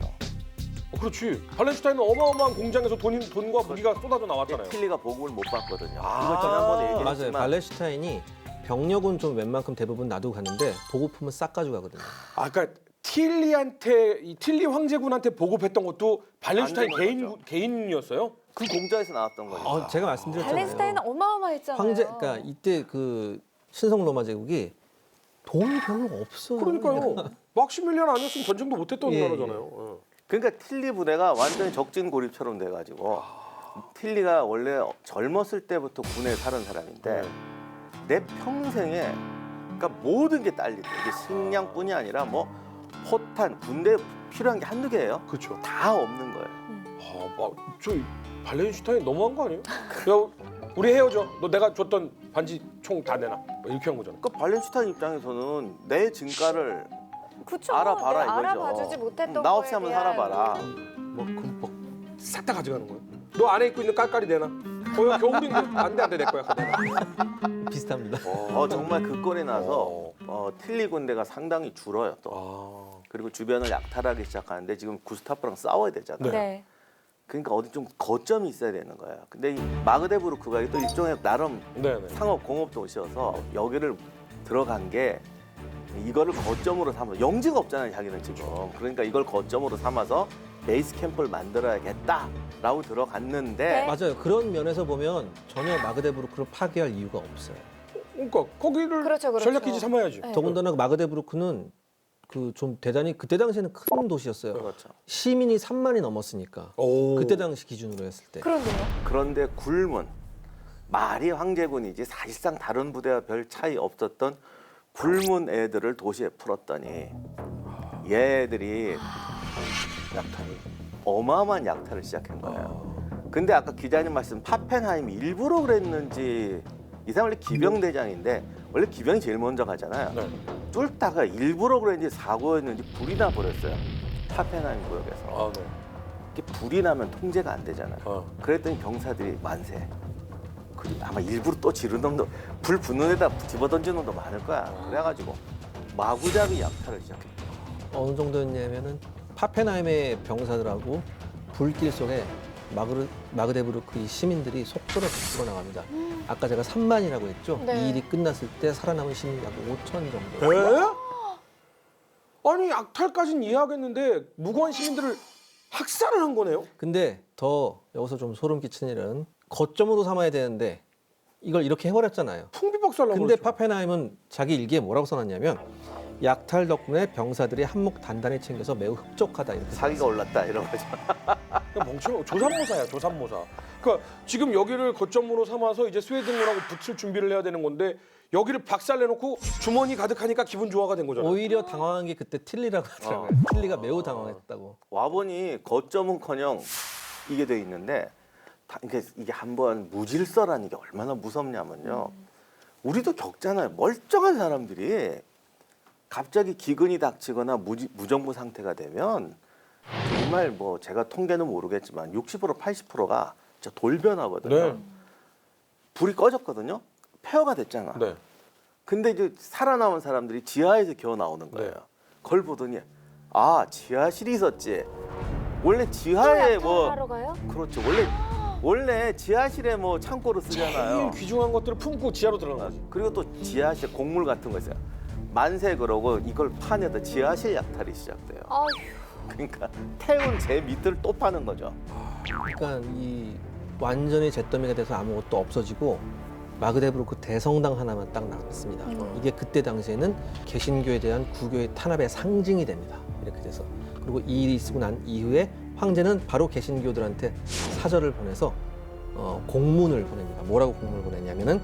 그렇지. 발렌슈타인은 어마어마한 공장에서 돈과 무기가 쏟아져 나왔잖아요. 틸리가 보급을 못 받거든요. 이걸 지난번에 맞아요. 얘기했지만 발렌슈타인이 병력은 좀 웬만큼 대부분 놔두고 갔는데 보급품은 싹 가져가거든요. 그러니까 틸리 황제군한테 보급했던 것도 발렌슈타인 안 되는 개인이었어요? 그 공자에서 나왔던 거예요. 제가 말씀드렸잖아요. 발렌스타인은 어마어마했잖아요. 그러니까 이때 그 신성 로마 제국이 돈이 별로 없어요. 그러니까요. 막시밀리안 아니었으면 전쟁도 못했던 예, 나라잖아요. 그러니까 틸리 부대가 완전히 적진고립처럼 돼가지고 틸리가 원래 젊었을 때부터 군에 살은 사람인데 내 평생에 그러니까 모든 게 딸리고 이게 식량뿐이 아니라 뭐 포탄, 군대 필요한 게 한두 개예요. 그렇죠. 다 없는 거예요. 저 발렌슈타인 너무한 거 아니에요? 야, 우리 헤어져. 너 내가 줬던 반지 총 다 내놔. 뭐 이렇게 한 거잖아. 그 발렌슈타인 입장에서는 내 증가를 그쵸. 알아봐라 네, 이거죠. 알아봐주지 못했던 나 없이 거에 한번 대한 살아봐라. 뭐 금복 싹 다 가져가는 거야. 너 안에 입고 있는 깔깔이 내놔. 야 겨울인데 안돼 내 거야. 비슷합니다. 정말 그 꼴이 나서 틀리군 데가 상당히 줄어요 또. 아. 그리고 주변을 약탈하기 시작하는데 지금 구스타프랑 싸워야 되잖아요. 네. 그러니까 어디 좀 거점이 있어야 되는 거예요. 근데 이 마그데부르크가 또 일종의 나름 네네. 상업 공업 도시여서 여기를 들어간 게 이거를 거점으로 삼아 영지가 없잖아요 자기는 지금. 그러니까 이걸 거점으로 삼아서 베이스 캠프를 만들어야겠다라고 들어갔는데 네. 맞아요. 그런 면에서 보면 전혀 마그데부르크를 파괴할 이유가 없어요. 그러니까 거기를 그렇죠, 그렇죠. 전략 기지 삼아야지. 네. 더군다나 마그데부르크는 그 좀 대단히 그때 당시에는 큰 도시였어요. 그렇죠. 시민이 3만이 넘었으니까 오. 그때 당시 기준으로 했을 때. 그런데요. 그런데 굴문 말이 황제군이지 사실상 다른 부대와 별 차이 없었던 굴문 애들을 도시에 풀었더니 얘들이 어마어마한 약탈을 시작한 거예요. 근데 아까 기자님 말씀 파펜하임이 일부러 그랬는지 이 사람 원래 기병대장인데 원래 기병이 제일 먼저 가잖아요. 네. 뚫다가 일부러 그랬는지 사고였는지 불이 나 버렸어요. 파펜하임 구역에서. 아 네. 이게 불이 나면 통제가 안 되잖아요. 그랬더니 병사들이 만세. 그리고 아마 일부러 또 지른 놈도 불 붙는 데다 집어던지는 놈도 많을 거야. 그래가지고 마구잡이 약탈을 시작했죠. 어느 정도였냐면은 파펜하임의 병사들하고 불길 속에 마그데부르크 이 시민들이 속도로 붙고 나갑니다. 아까 제가 3만이라고 했죠. 네. 이 일이 끝났을 때 살아남은 시민이 약 5천 정도. 에? 아니 약탈까지는 이해하겠는데 무고한 시민들을 학살을 한 거네요. 근데 더 여기서 좀 소름 끼치는 일은 거점으로 삼아야 되는데 이걸 이렇게 해버렸잖아요. 풍비박살 난 근데 거죠. 파펜하임은 자기 일기에 뭐라고 써놨냐면 약탈 덕분에 병사들이 한몫 단단히 챙겨서 매우 흡족하다 이렇게 사기가 올랐다 이런 거죠. 그냥 멍청한 조삼모사야 조삼모사. 그러니까 지금 여기를 거점으로 삼아서 이제 스웨덴군하고 붙을 준비를 해야 되는 건데 여기를 박살내놓고 주머니 가득하니까 기분 좋아가 된 거잖아요. 오히려 당황한 게 그때 틸리라고 하더라고요. 틸리가 매우 당황했다고. 와보니 거점은커녕 이게 돼 있는데 이게 한번 무질서라는 게 얼마나 무섭냐면요. 우리도 겪잖아요. 멀쩡한 사람들이 갑자기 기근이 닥치거나 무정부 상태가 되면 정말 뭐 제가 통계는 모르겠지만 60% 80%가 진짜 돌변하거든요. 네. 불이 꺼졌거든요. 폐허가 됐잖아. 네. 근데 이제 살아남은 사람들이 지하에서 기어 나오는 거예요. 네. 그걸 보더니 아 지하실이 있었지. 원래 또 지하에 뭐 약탈하러 가요? 그렇죠. 원래 지하실에 뭐 창고로 쓰잖아요. 제일 귀중한 것들을 품고 지하로 들어간 거지. 그리고 또 지하실 곡물 같은 거 있어요. 만세 그러고 이걸 파내다 지하실 약탈이 시작돼요. 아휴. 그러니까 태운 제 밑을 또 파는 거죠. 그러니까 이 완전히 잿더미가 돼서 아무것도 없어지고 마그데부르크 대성당 하나만 딱 남습니다. 이게 그때 당시에는 개신교에 대한 구교의 탄압의 상징이 됩니다. 이렇게 돼서 그리고 이 일이 있고 난 이후에 황제는 바로 개신교들한테 사절을 보내서 공문을 보냅니다. 뭐라고 공문을 보냈냐면은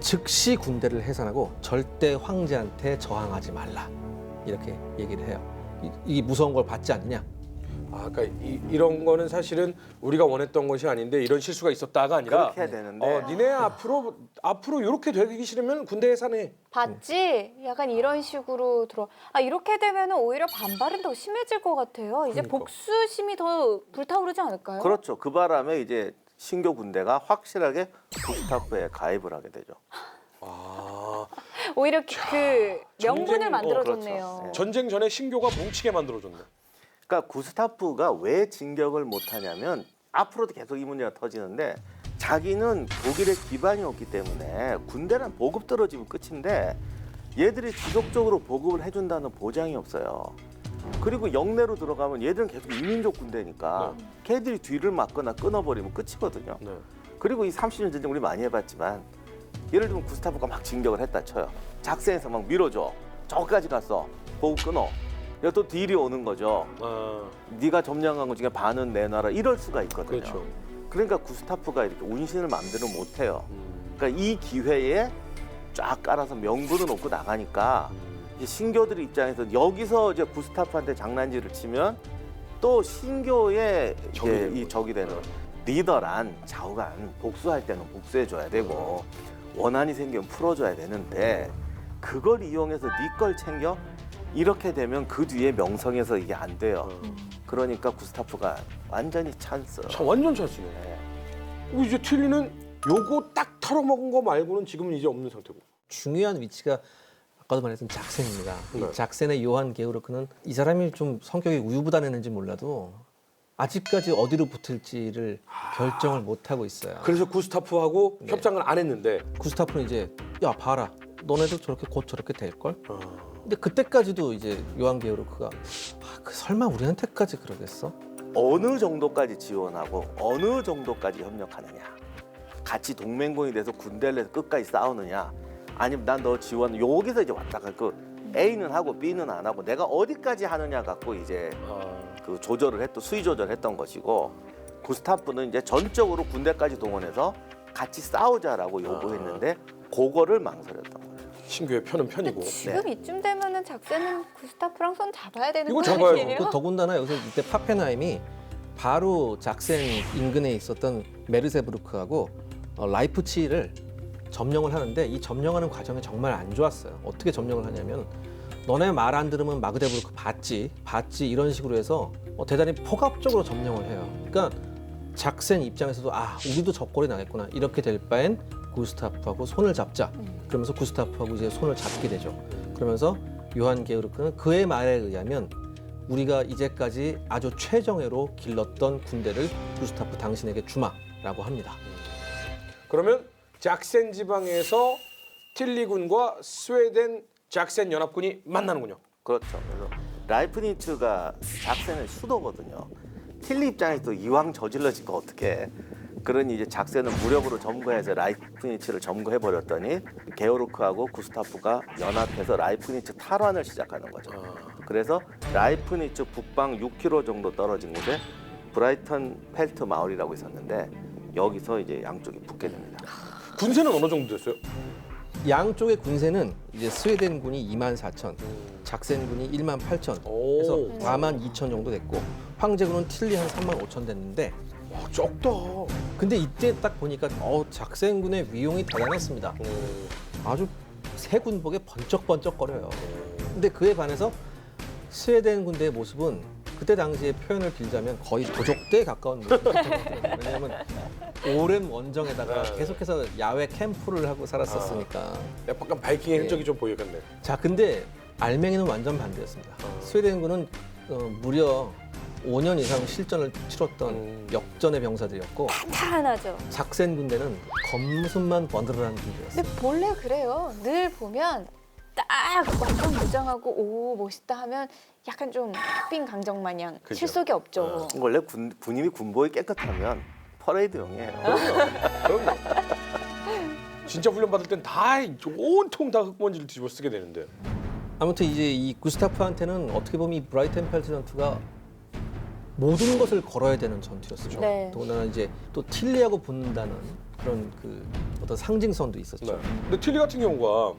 즉시 군대를 해산하고 절대 황제한테 저항하지 말라 이렇게 얘기를 해요. 이게 무서운 걸 받지 않느냐? 아, 그러니까 이런 거는 사실은 우리가 원했던 것이 아닌데 이런 실수가 있었다가 아니라 그렇게 해야 되는데 니네 앞으로 이렇게 되기 싫으면 군대 해산해. 봤지? 약간 이런 식으로 들어. 아 이렇게 되면은 오히려 반발은 더 심해질 것 같아요. 이제 그러니까. 복수심이 더 불타오르지 않을까요? 그렇죠. 그 바람에 이제 신교 군대가 확실하게 구스타프에 가입을 하게 되죠. 아, 오히려 그 명분을 전쟁, 만들어줬네요. 그렇죠. 네. 전쟁 전에 신교가 뭉치게 만들어줬네. 그러니까 구스타프가 왜 진격을 못하냐면 앞으로도 계속 이 문제가 터지는데 자기는 독일의 기반이 없기 때문에 군대는 보급 떨어지면 끝인데 얘들이 지속적으로 보급을 해준다는 보장이 없어요. 그리고 영내로 들어가면 얘들은 계속 이민족 군대니까 걔들이 뒤를 막거나 끊어버리면 끝이거든요. 네. 그리고 이 30년 전쟁 우리 많이 해봤지만 예를 들면 구스타프가 막 진격을 했다 쳐요. 작센에서 막 밀어줘. 저기까지 갔어. 보급 끊어. 또 딜이 오는 거죠. 아, 네가 점령한 것 중에 반은 내놔라. 이럴 수가 있거든요. 그렇죠. 그러니까 구스타프가 이렇게 운신을 마음대로 못해요. 그러니까 이 기회에 쫙 깔아서 명분을 놓고 나가니까 이제 신교들 입장에서 여기서 이제 구스타프한테 장난질을 치면 또 신교의 적이 되는 이 적이 되는. 리더란 좌우간 복수할 때는 복수해줘야 되고 원한이 생기면 풀어줘야 되는데 그걸 이용해서 네 걸 챙겨? 이렇게 되면 그 뒤에 명성에서 이게 안 돼요. 그러니까 구스타프가 완전히 찬스. 완전 찬스네. 이제 틸리는 요거 딱 털어먹은 거 말고는 지금은 이제 없는 상태고. 중요한 위치가 아까도 말했던 작센입니다. 네. 이 작센의 요한 게오르크는 이 사람이 좀 성격이 우유부단했는지 몰라도 아직까지 어디로 붙을지를 결정을 못 하고 있어요. 그래서 구스타프하고 네. 협상을 안 했는데 구스타프는 이제 야 봐라, 너네도 저렇게 곧 저렇게 될 걸. 근데 그때까지도 이제 요한 게오르크가 설마 우리한테까지 그러겠어? 어느 정도까지 지원하고 어느 정도까지 협력하느냐. 같이 동맹군이 돼서 군대를 내서 끝까지 싸우느냐. 아니면 난 너 지원 여기서 이제 왔다 그 A는 하고 B는 안 하고 내가 어디까지 하느냐 갖고 이제 그 수위 조절했던 것이고 구스타프는 이제 전적으로 군대까지 동원해서 같이 싸우자라고 요구했는데 그거를 망설였던 거예요. 신규의 편은 편이고. 지금 이쯤 되면은 작세는 구스타프랑 손 잡아야 되는 이거 거 잡아야죠. 아니에요? 그 더군다나 여기서 이때 파펜하임이 바로 작센 인근에 있었던 메르세부르크하고 라이프치히를 점령을 하는데 이 점령하는 과정이 정말 안 좋았어요. 어떻게 점령을 하냐면 너네 말 안 들으면 마그데부르크 받지 이런 식으로 해서 대단히 포갑적으로 점령을 해요. 그러니까 작센 입장에서도 우리도 적골이 나겠구나 이렇게 될 바엔 구스타프하고 손을 잡자. 그러면서 구스타프하고 이제 손을 잡게 되죠. 그러면서 요한 게오르크는 그의 말에 의하면 우리가 이제까지 아주 최정예로 길렀던 군대를 구스타프 당신에게 주마라고 합니다. 그러면 작센 지방에서 틸리군과 스웨덴 작센 연합군이 만나는군요. 그렇죠. 그래서 라이프니츠가 작센의 수도거든요. 틸리 입장에서 이왕 저질러진 거 어떻게? 그러니 이제 작센은 무력으로 점거해서 라이프니츠를 점거해 버렸더니 게오르크하고 구스타프가 연합해서 라이프니츠 탈환을 시작하는 거죠. 그래서 라이프니츠 북방 6km 정도 떨어진 곳에 브라이턴 펠트 마을이라고 있었는데 여기서 이제 양쪽이 붙게 됩니다. 군세는 어느 정도 됐어요? 양쪽의 군세는 이제 스웨덴군이 24,000, 작센군이 18,000, 오. 그래서 42,000 정도 됐고 황제군은 틸리 한 35,000 됐는데 와, 적다. 근데 이때 딱 보니까 작센군의 위용이 대단했습니다. 아주 새 군복에 번쩍번쩍거려요. 근데 그에 반해서 스웨덴 군대의 모습은 그때 당시에 표현을 빌자면 거의 도적대에 가까운 모습이었거든요. 왜냐하면 오랜 원정에다가 계속해서 야외 캠프를 하고 살았었으니까. 약간 바이킹의 흔적이 좀 보이겠네. 자, 근데 알맹이는 완전 반대였습니다. 스웨덴군은 무려 5년 이상 실전을 치렀던 역전의 병사들이었고 탄탄하죠. 작센 군대는 겉모습만 번들어라는 군대였어요. 근데 본래 그래요. 늘 보면 딱 완전 무장하고 오 멋있다 하면 약간 좀 흑빈 강정 마냥 그죠. 실속이 없죠. 원래 군인이 군복이 깨끗하면 퍼레이드용이에요. 그럼요. 진짜 훈련 받을 땐 다 온통 다 흙먼지를 뒤집어 쓰게 되는데. 아무튼 이제 이 구스타프한테는 어떻게 보면 이 브라이텐펠트 전투가 모든 것을 걸어야 되는 전투였어요. 네. 더군다나 이제 또 틸리하고 붙는다는 그런 그 어떤 상징성도 있었죠. 네. 근데 틸리 같은 경우가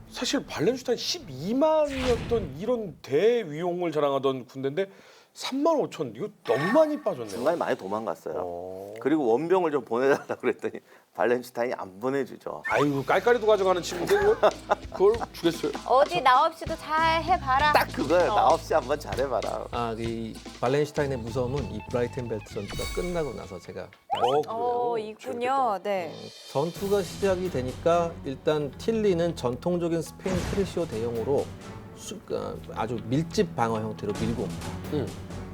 사실 발렌슈타인 12만이었던 이런 대위용을 자랑하던 군대인데 35,000 이거 너무 많이 빠졌네요. 중간에 많이 도망갔어요. 그리고 원병을 좀 보내달라 그랬더니 발렌슈타인이 안 보내주죠. 아이고 깔깔이도 가져가는 친구인데 그걸 주겠어요? 어디 나 없이도 잘 해봐라. 딱 그거예요. 나 없이 한번 잘해봐라. 이 발렌슈타인의 무서움은 이 브라이텐벨트 전투가 끝나고 나서 제가 있군요. 네. 전투가 시작이 되니까 일단 틸리는 전통적인 스페인 트레시오 대용으로 아주 밀집 방어 형태로 밀고 옵니다.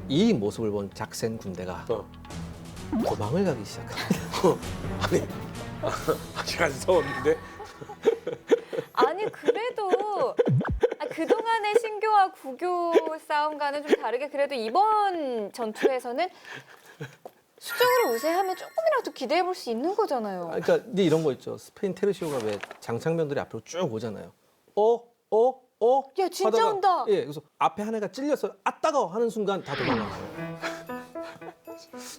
이 모습을 본 작센 군대가 도망을 가기 시작합니다. 아니 아직 안 싸웠는데 아니 그래도 그동안의 신교와 구교 싸움과는 좀 다르게 그래도 이번 전투에서는 수적으로 우세하면 조금이라도 기대해 볼 수 있는 거잖아요. 그러니까 근데 이런 거 있죠. 스페인 테르시오가 왜 장창면들이 앞으로 쭉 오잖아요. 야, 진짜 하다가, 온다. 예, 그래서 앞에 한 애가 찔려서 따가워 하는 순간 다 도망가요.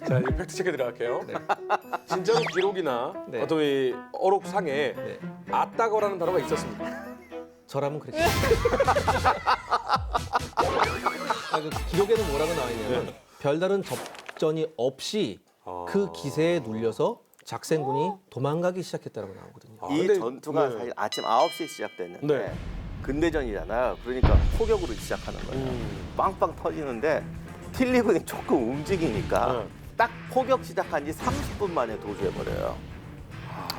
자 이제 팩트 체크 들어갈게요. 진짜로 기록이나 네. 어떤 이 어록상에 네. 아따거라는 단어가 있었습니다. 저라면 그랬겠죠. 그 기록에는 뭐라고 나와 있냐면 별다른 접전이 없이 그 기세에 눌려서 작센군이 도망가기 시작했다고 나오거든요. 이 근데, 전투가 네. 사실 아침 9시에 시작됐는데 네. 근대전이잖아요. 그러니까 포격으로 시작하는 거예요. 빵빵 터지는데 틸리군이 조금 움직이니까 네. 딱 포격 시작한 지 30분 만에 도주해버려요.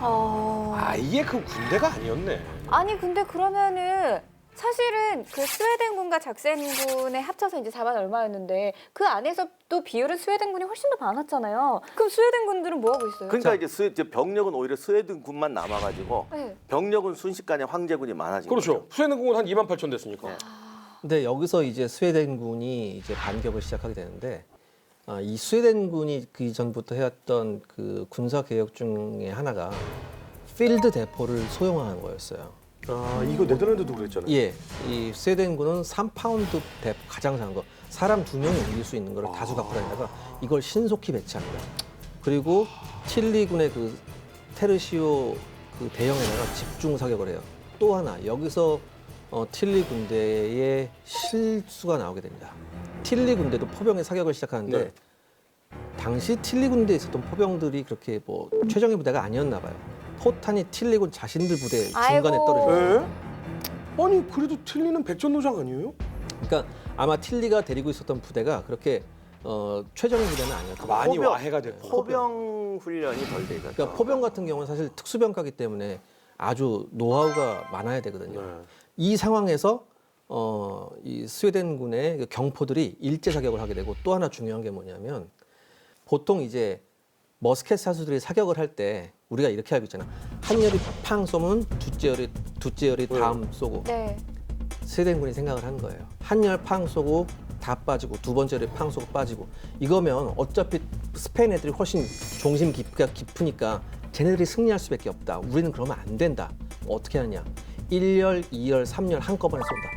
아 이게 그 군대가 아니었네. 아니 근데 그러면은 사실은 그 스웨덴군과 작센군에 합쳐서 이제 4만 얼마였는데 그 안에서 또 비율은 스웨덴군이 훨씬 더 많았잖아요. 그럼 스웨덴군들은 뭐 하고 있어요? 그러니까 이제 병력은 오히려 스웨덴 군만 남아가지고 네. 병력은 순식간에 황제군이 많아진 그렇죠. 거죠. 스웨덴군은 한 28,000 됐으니까. 네. 근데 여기서 이제 스웨덴군이 이제 반격을 시작하게 되는데 이 스웨덴군이 그 전부터 해왔던 그 군사 개혁 중에 하나가 필드 대포를 소형화하는 거였어요. 아 이거 네덜란드도 그랬잖아요. 예, 이 스웨덴군은 3파운드 대포 가장 작은 거 사람 2명이 옮길 수 있는 거를 다수 갖고 다니다가 이걸 신속히 배치합니다. 그리고 틸리군의 그 테르시오 그 대형에다가 집중 사격을 해요. 또 하나 여기서 틸리 군대의 실수가 나오게 됩니다. 틸리 군대도 포병의 사격을 시작하는데 네. 당시 틸리 군대에 있었던 포병들이 그렇게 뭐 최정예 부대가 아니었나 봐요. 포탄이 틸리군 자신들 부대 중간에 아이고. 떨어져요. 네? 아니 그래도 틸리는 백전노장 아니에요? 그러니까 아마 틸리가 데리고 있었던 부대가 그렇게 최정예 부대는 아니었고 많이 포병. 와해가 됐고. 포병 훈련이 덜 돼 있었죠. 그러니까 포병 같은 경우는 사실 특수병과기 때문에 아주 노하우가 많아야 되거든요. 네. 이 상황에서 이 스웨덴군의 그 경포들이 일제 사격을 하게 되고 또 하나 중요한 게 뭐냐면 보통 이제 머스켓 사수들이 사격을 할 때 우리가 이렇게 알고 있잖아. 한 열이 팡 쏘면 두째 열이 다음 쏘고 네. 스웨덴군이 생각을 한 거예요. 한 열 팡 쏘고 다 빠지고 두 번째 열이 팡 쏘고 빠지고 이거면 어차피 스페인 애들이 훨씬 중심 깊으니까 쟤네들이 승리할 수밖에 없다. 우리는 그러면 안 된다. 어떻게 하느냐. 1열, 2열, 3열 한꺼번에 쏜다.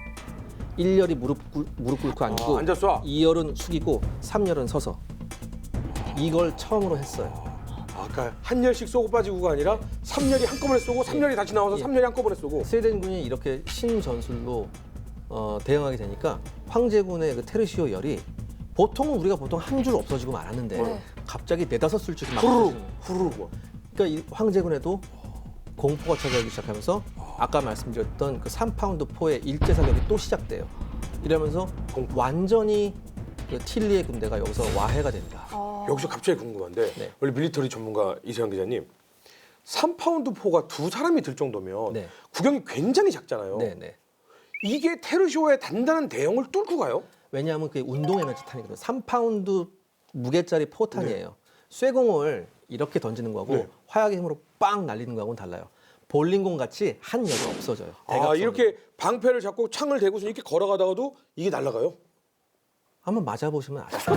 1열이 무릎 꿇고 앉고 앉아 쏴. 2열은 숙이고 3열은 서서 이걸 처음으로 했어요. 아까 한 열씩 쏘고 빠지고가 아니라 3열이 한꺼번에 쏘고 3열이 다시 나와서 예. 3열이 한꺼번에 쏘고. 스웨덴군이 이렇게 신전술로 대응하게 되니까 황제군의 그 테르시오 열이 보통은 우리가 보통 한 줄 없어지고 말았는데 네. 갑자기 4-5술씩 막 후루룩 터지는 거예요. 후루룩. 그러니까 이 황제군에도 공포가 찾아오기 시작하면서 아까 말씀드렸던 그 3파운드 포의 일제 사격이 또 시작돼요. 이러면서 완전히 그 틸리의 군대가 여기서 와해가 됩니다. 여기서 갑자기 궁금한데 네. 원래 밀리터리 전문가 이세영 기자님 3파운드 포가 두 사람이 들 정도면 네. 구경이 굉장히 작잖아요. 네네. 이게 테르시오의 단단한 대형을 뚫고 가요? 왜냐하면 그게 운동 에너지 탄이거든요. 3파운드 무게짜리 포탄이에요. 쇠공을 이렇게 던지는 거하고 네. 화약의 힘으로 빵 날리는 거하고는 달라요. 볼링공 같이 한 열이 없어져요. 아 대각선으로. 이렇게 방패를 잡고 창을 대고서 이렇게 걸어가다가도 이게 날아가요? 한번 맞아보시면 아시죠.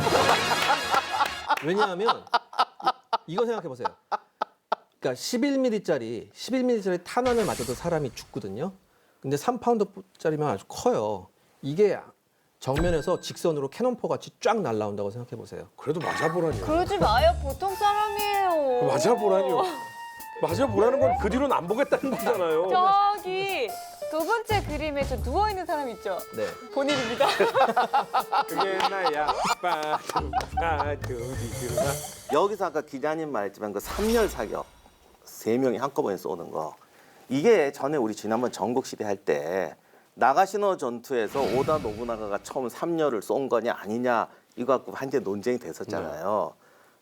왜냐하면 이거 생각해 보세요. 그러니까 11mm짜리 탄환을 맞아도 사람이 죽거든요. 근데 3파운드짜리면 아주 커요. 이게 정면에서 직선으로 캐논포 같이 쫙 날라온다고 생각해 보세요. 그래도 맞아보라니요. 그러지 마요. 보통 사람이에요. 맞아보라니요. 맞아보라는 건 그 뒤로는 안 보겠다는 거잖아요. 저기 두 번째 그림에 저 누워 있는 사람 있죠? 네. 본인입니다. 그게 나야 빠두디두나. 여기서 아까 기자님 말했지만 그 3열 사격 3명이 한꺼번에 쏘는 거 이게 전에 우리 지난번 전국시대 할 때 나가시노 전투에서 오다 노부나가가 처음 3열을 쏜 거냐 아니냐 이거 갖고 한때 논쟁이 됐었잖아요.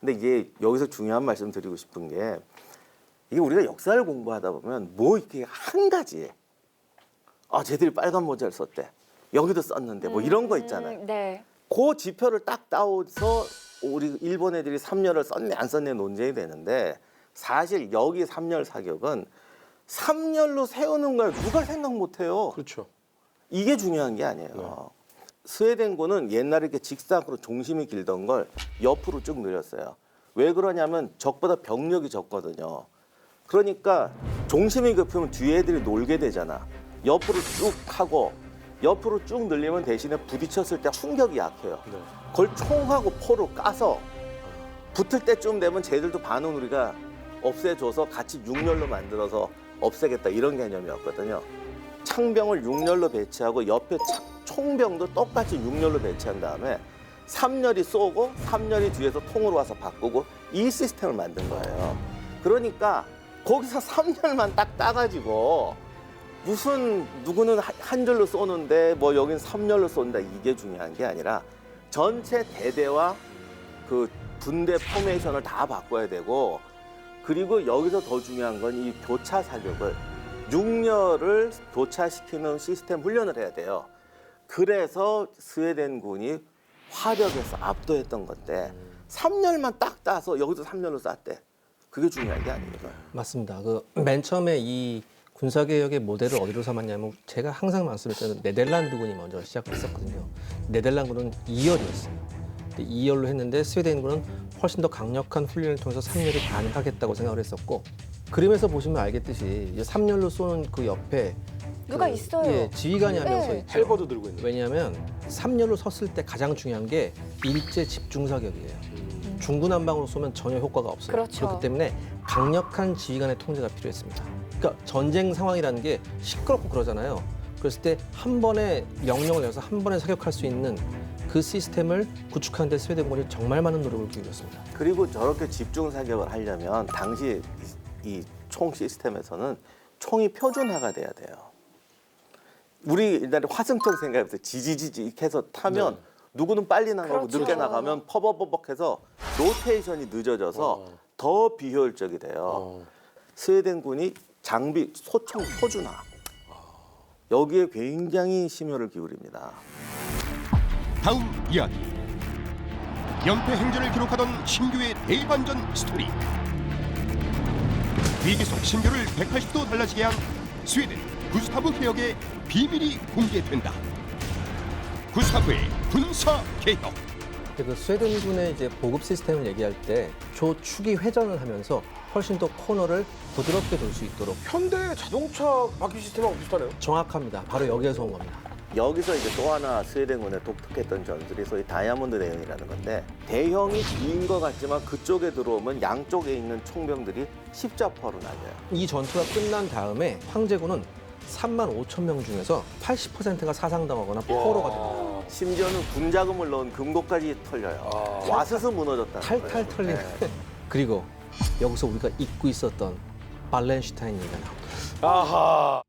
근데 이게 여기서 중요한 말씀 드리고 싶은 게 이게 우리가 역사를 공부하다 보면 뭐 이렇게 한 가지 쟤들이 빨간 모자를 썼대 여기도 썼는데 뭐 이런 거 있잖아요. 네. 그 지표를 딱 따오서 우리 일본 애들이 3열을 썼네 안 썼네 논쟁이 되는데 사실 여기 3열 사격은 3열로 세우는 걸 누가 생각 못해요. 그렇죠. 이게 중요한 게 아니에요. 스웨덴군은 옛날에 이렇게 직사각으로 중심이 길던 걸 옆으로 쭉 늘렸어요. 왜 그러냐면 적보다 병력이 적거든요. 그러니까 중심이 급하면 뒤에 애들이 놀게 되잖아. 옆으로 쭉 하고 옆으로 쭉 늘리면 대신에 부딪혔을 때 충격이 약해요. 네. 그걸 총하고 포로 까서 붙을 때쯤 되면 쟤들도 반은 우리가 없애줘서 같이 6열로 만들어서 없애겠다 이런 개념이었거든요. 창병을 6열로 배치하고 옆에 총병도 똑같이 6열로 배치한 다음에 3열이 쏘고 3열이 뒤에서 통으로 와서 바꾸고 이 시스템을 만든 거예요. 그러니까 거기서 3열만 딱 따가지고 무슨 누구는 한 줄로 쏘는데 뭐 여긴 3열로 쏜다 이게 중요한 게 아니라 전체 대대와 그 분대 포메이션을 다 바꿔야 되고 그리고 여기서 더 중요한 건 이 교차 사격을 6열을 교차시키는 시스템 훈련을 해야 돼요. 그래서 스웨덴군이 화력에서 압도했던 건데 3열만 딱 따서 여기서 3열로 쐈대. 그게 중요한 게 아닙니까? 맞습니다. 그 맨 처음에 이 군사개혁의 모델을 어디로 삼았냐면 제가 항상 말씀드렸던 네덜란드군이 먼저 시작했었거든요. 네덜란드군은 2열이었어요. 2열로 했는데 스웨덴군은 훨씬 더 강력한 훈련을 통해서 3열이 가능하겠다고 생각을 했었고 그림에서 보시면 알겠듯이 이제 3열로 쏘는 그 옆에 누가 있어요. 예, 지휘관이 한 명 서 네. 있죠. 헬버드 들고 있는. 왜냐하면 3열로 섰을 때 가장 중요한 게 일제 집중 사격이에요. 중구난방으로 쏘면 전혀 효과가 없어요. 그렇죠. 그렇기 때문에 강력한 지휘관의 통제가 필요했습니다. 그러니까 전쟁 상황이라는 게 시끄럽고 그러잖아요. 그랬을 때 한 번에 명령을 내서 한 번에 사격할 수 있는 그 시스템을 구축하는 데 스웨덴군이 정말 많은 노력을 기울였습니다. 그리고 저렇게 집중 사격을 하려면 당시 이 총 시스템에서는 총이 표준화가 돼야 돼요. 우리 옛날에 화승총 생각해보세요. 지지지지 해서 타면 누구는 빨리 나가고 그렇죠. 늦게 나가면 퍼벅퍼벅해서 로테이션이 늦어져서 더 비효율적이 돼요. 스웨덴군이 장비 소총 표준화 여기에 굉장히 심혈을 기울입니다. 다음 이야기. 연패 행진을 기록하던 신규의 대반전 스토리. 위기 속 신규를 180도 달라지게 한 스웨덴 구스타브 개혁의 비밀이 공개된다. 구스타브의 군사 개혁. 그 스웨덴군의 이제 보급 시스템을 얘기할 때 조축이 회전을 하면서 훨씬 더 코너를 부드럽게 돌 수 있도록 현대 자동차 바퀴 시스템하고 비슷하네요. 정확합니다. 바로 여기에서 온 겁니다. 여기서 이제 또 하나 스웨덴군의 독특했던 전술이 소위 다이아몬드 대형이라는 건데 대형이 긴 것 같지만 그쪽에 들어오면 양쪽에 있는 총병들이 십자포로 날려요. 이 전투가 끝난 다음에 황제군은 3만 5천 명 중에서 80%가 사상당하거나 포로가 됩니다. 심지어는 군자금을 넣은 금고까지 털려요. 와스스 무너졌다. 탈탈 털린. 그리고 여기서 우리가 잊고 있었던 발렌슈타인 얘기가 나옵니다. 아하.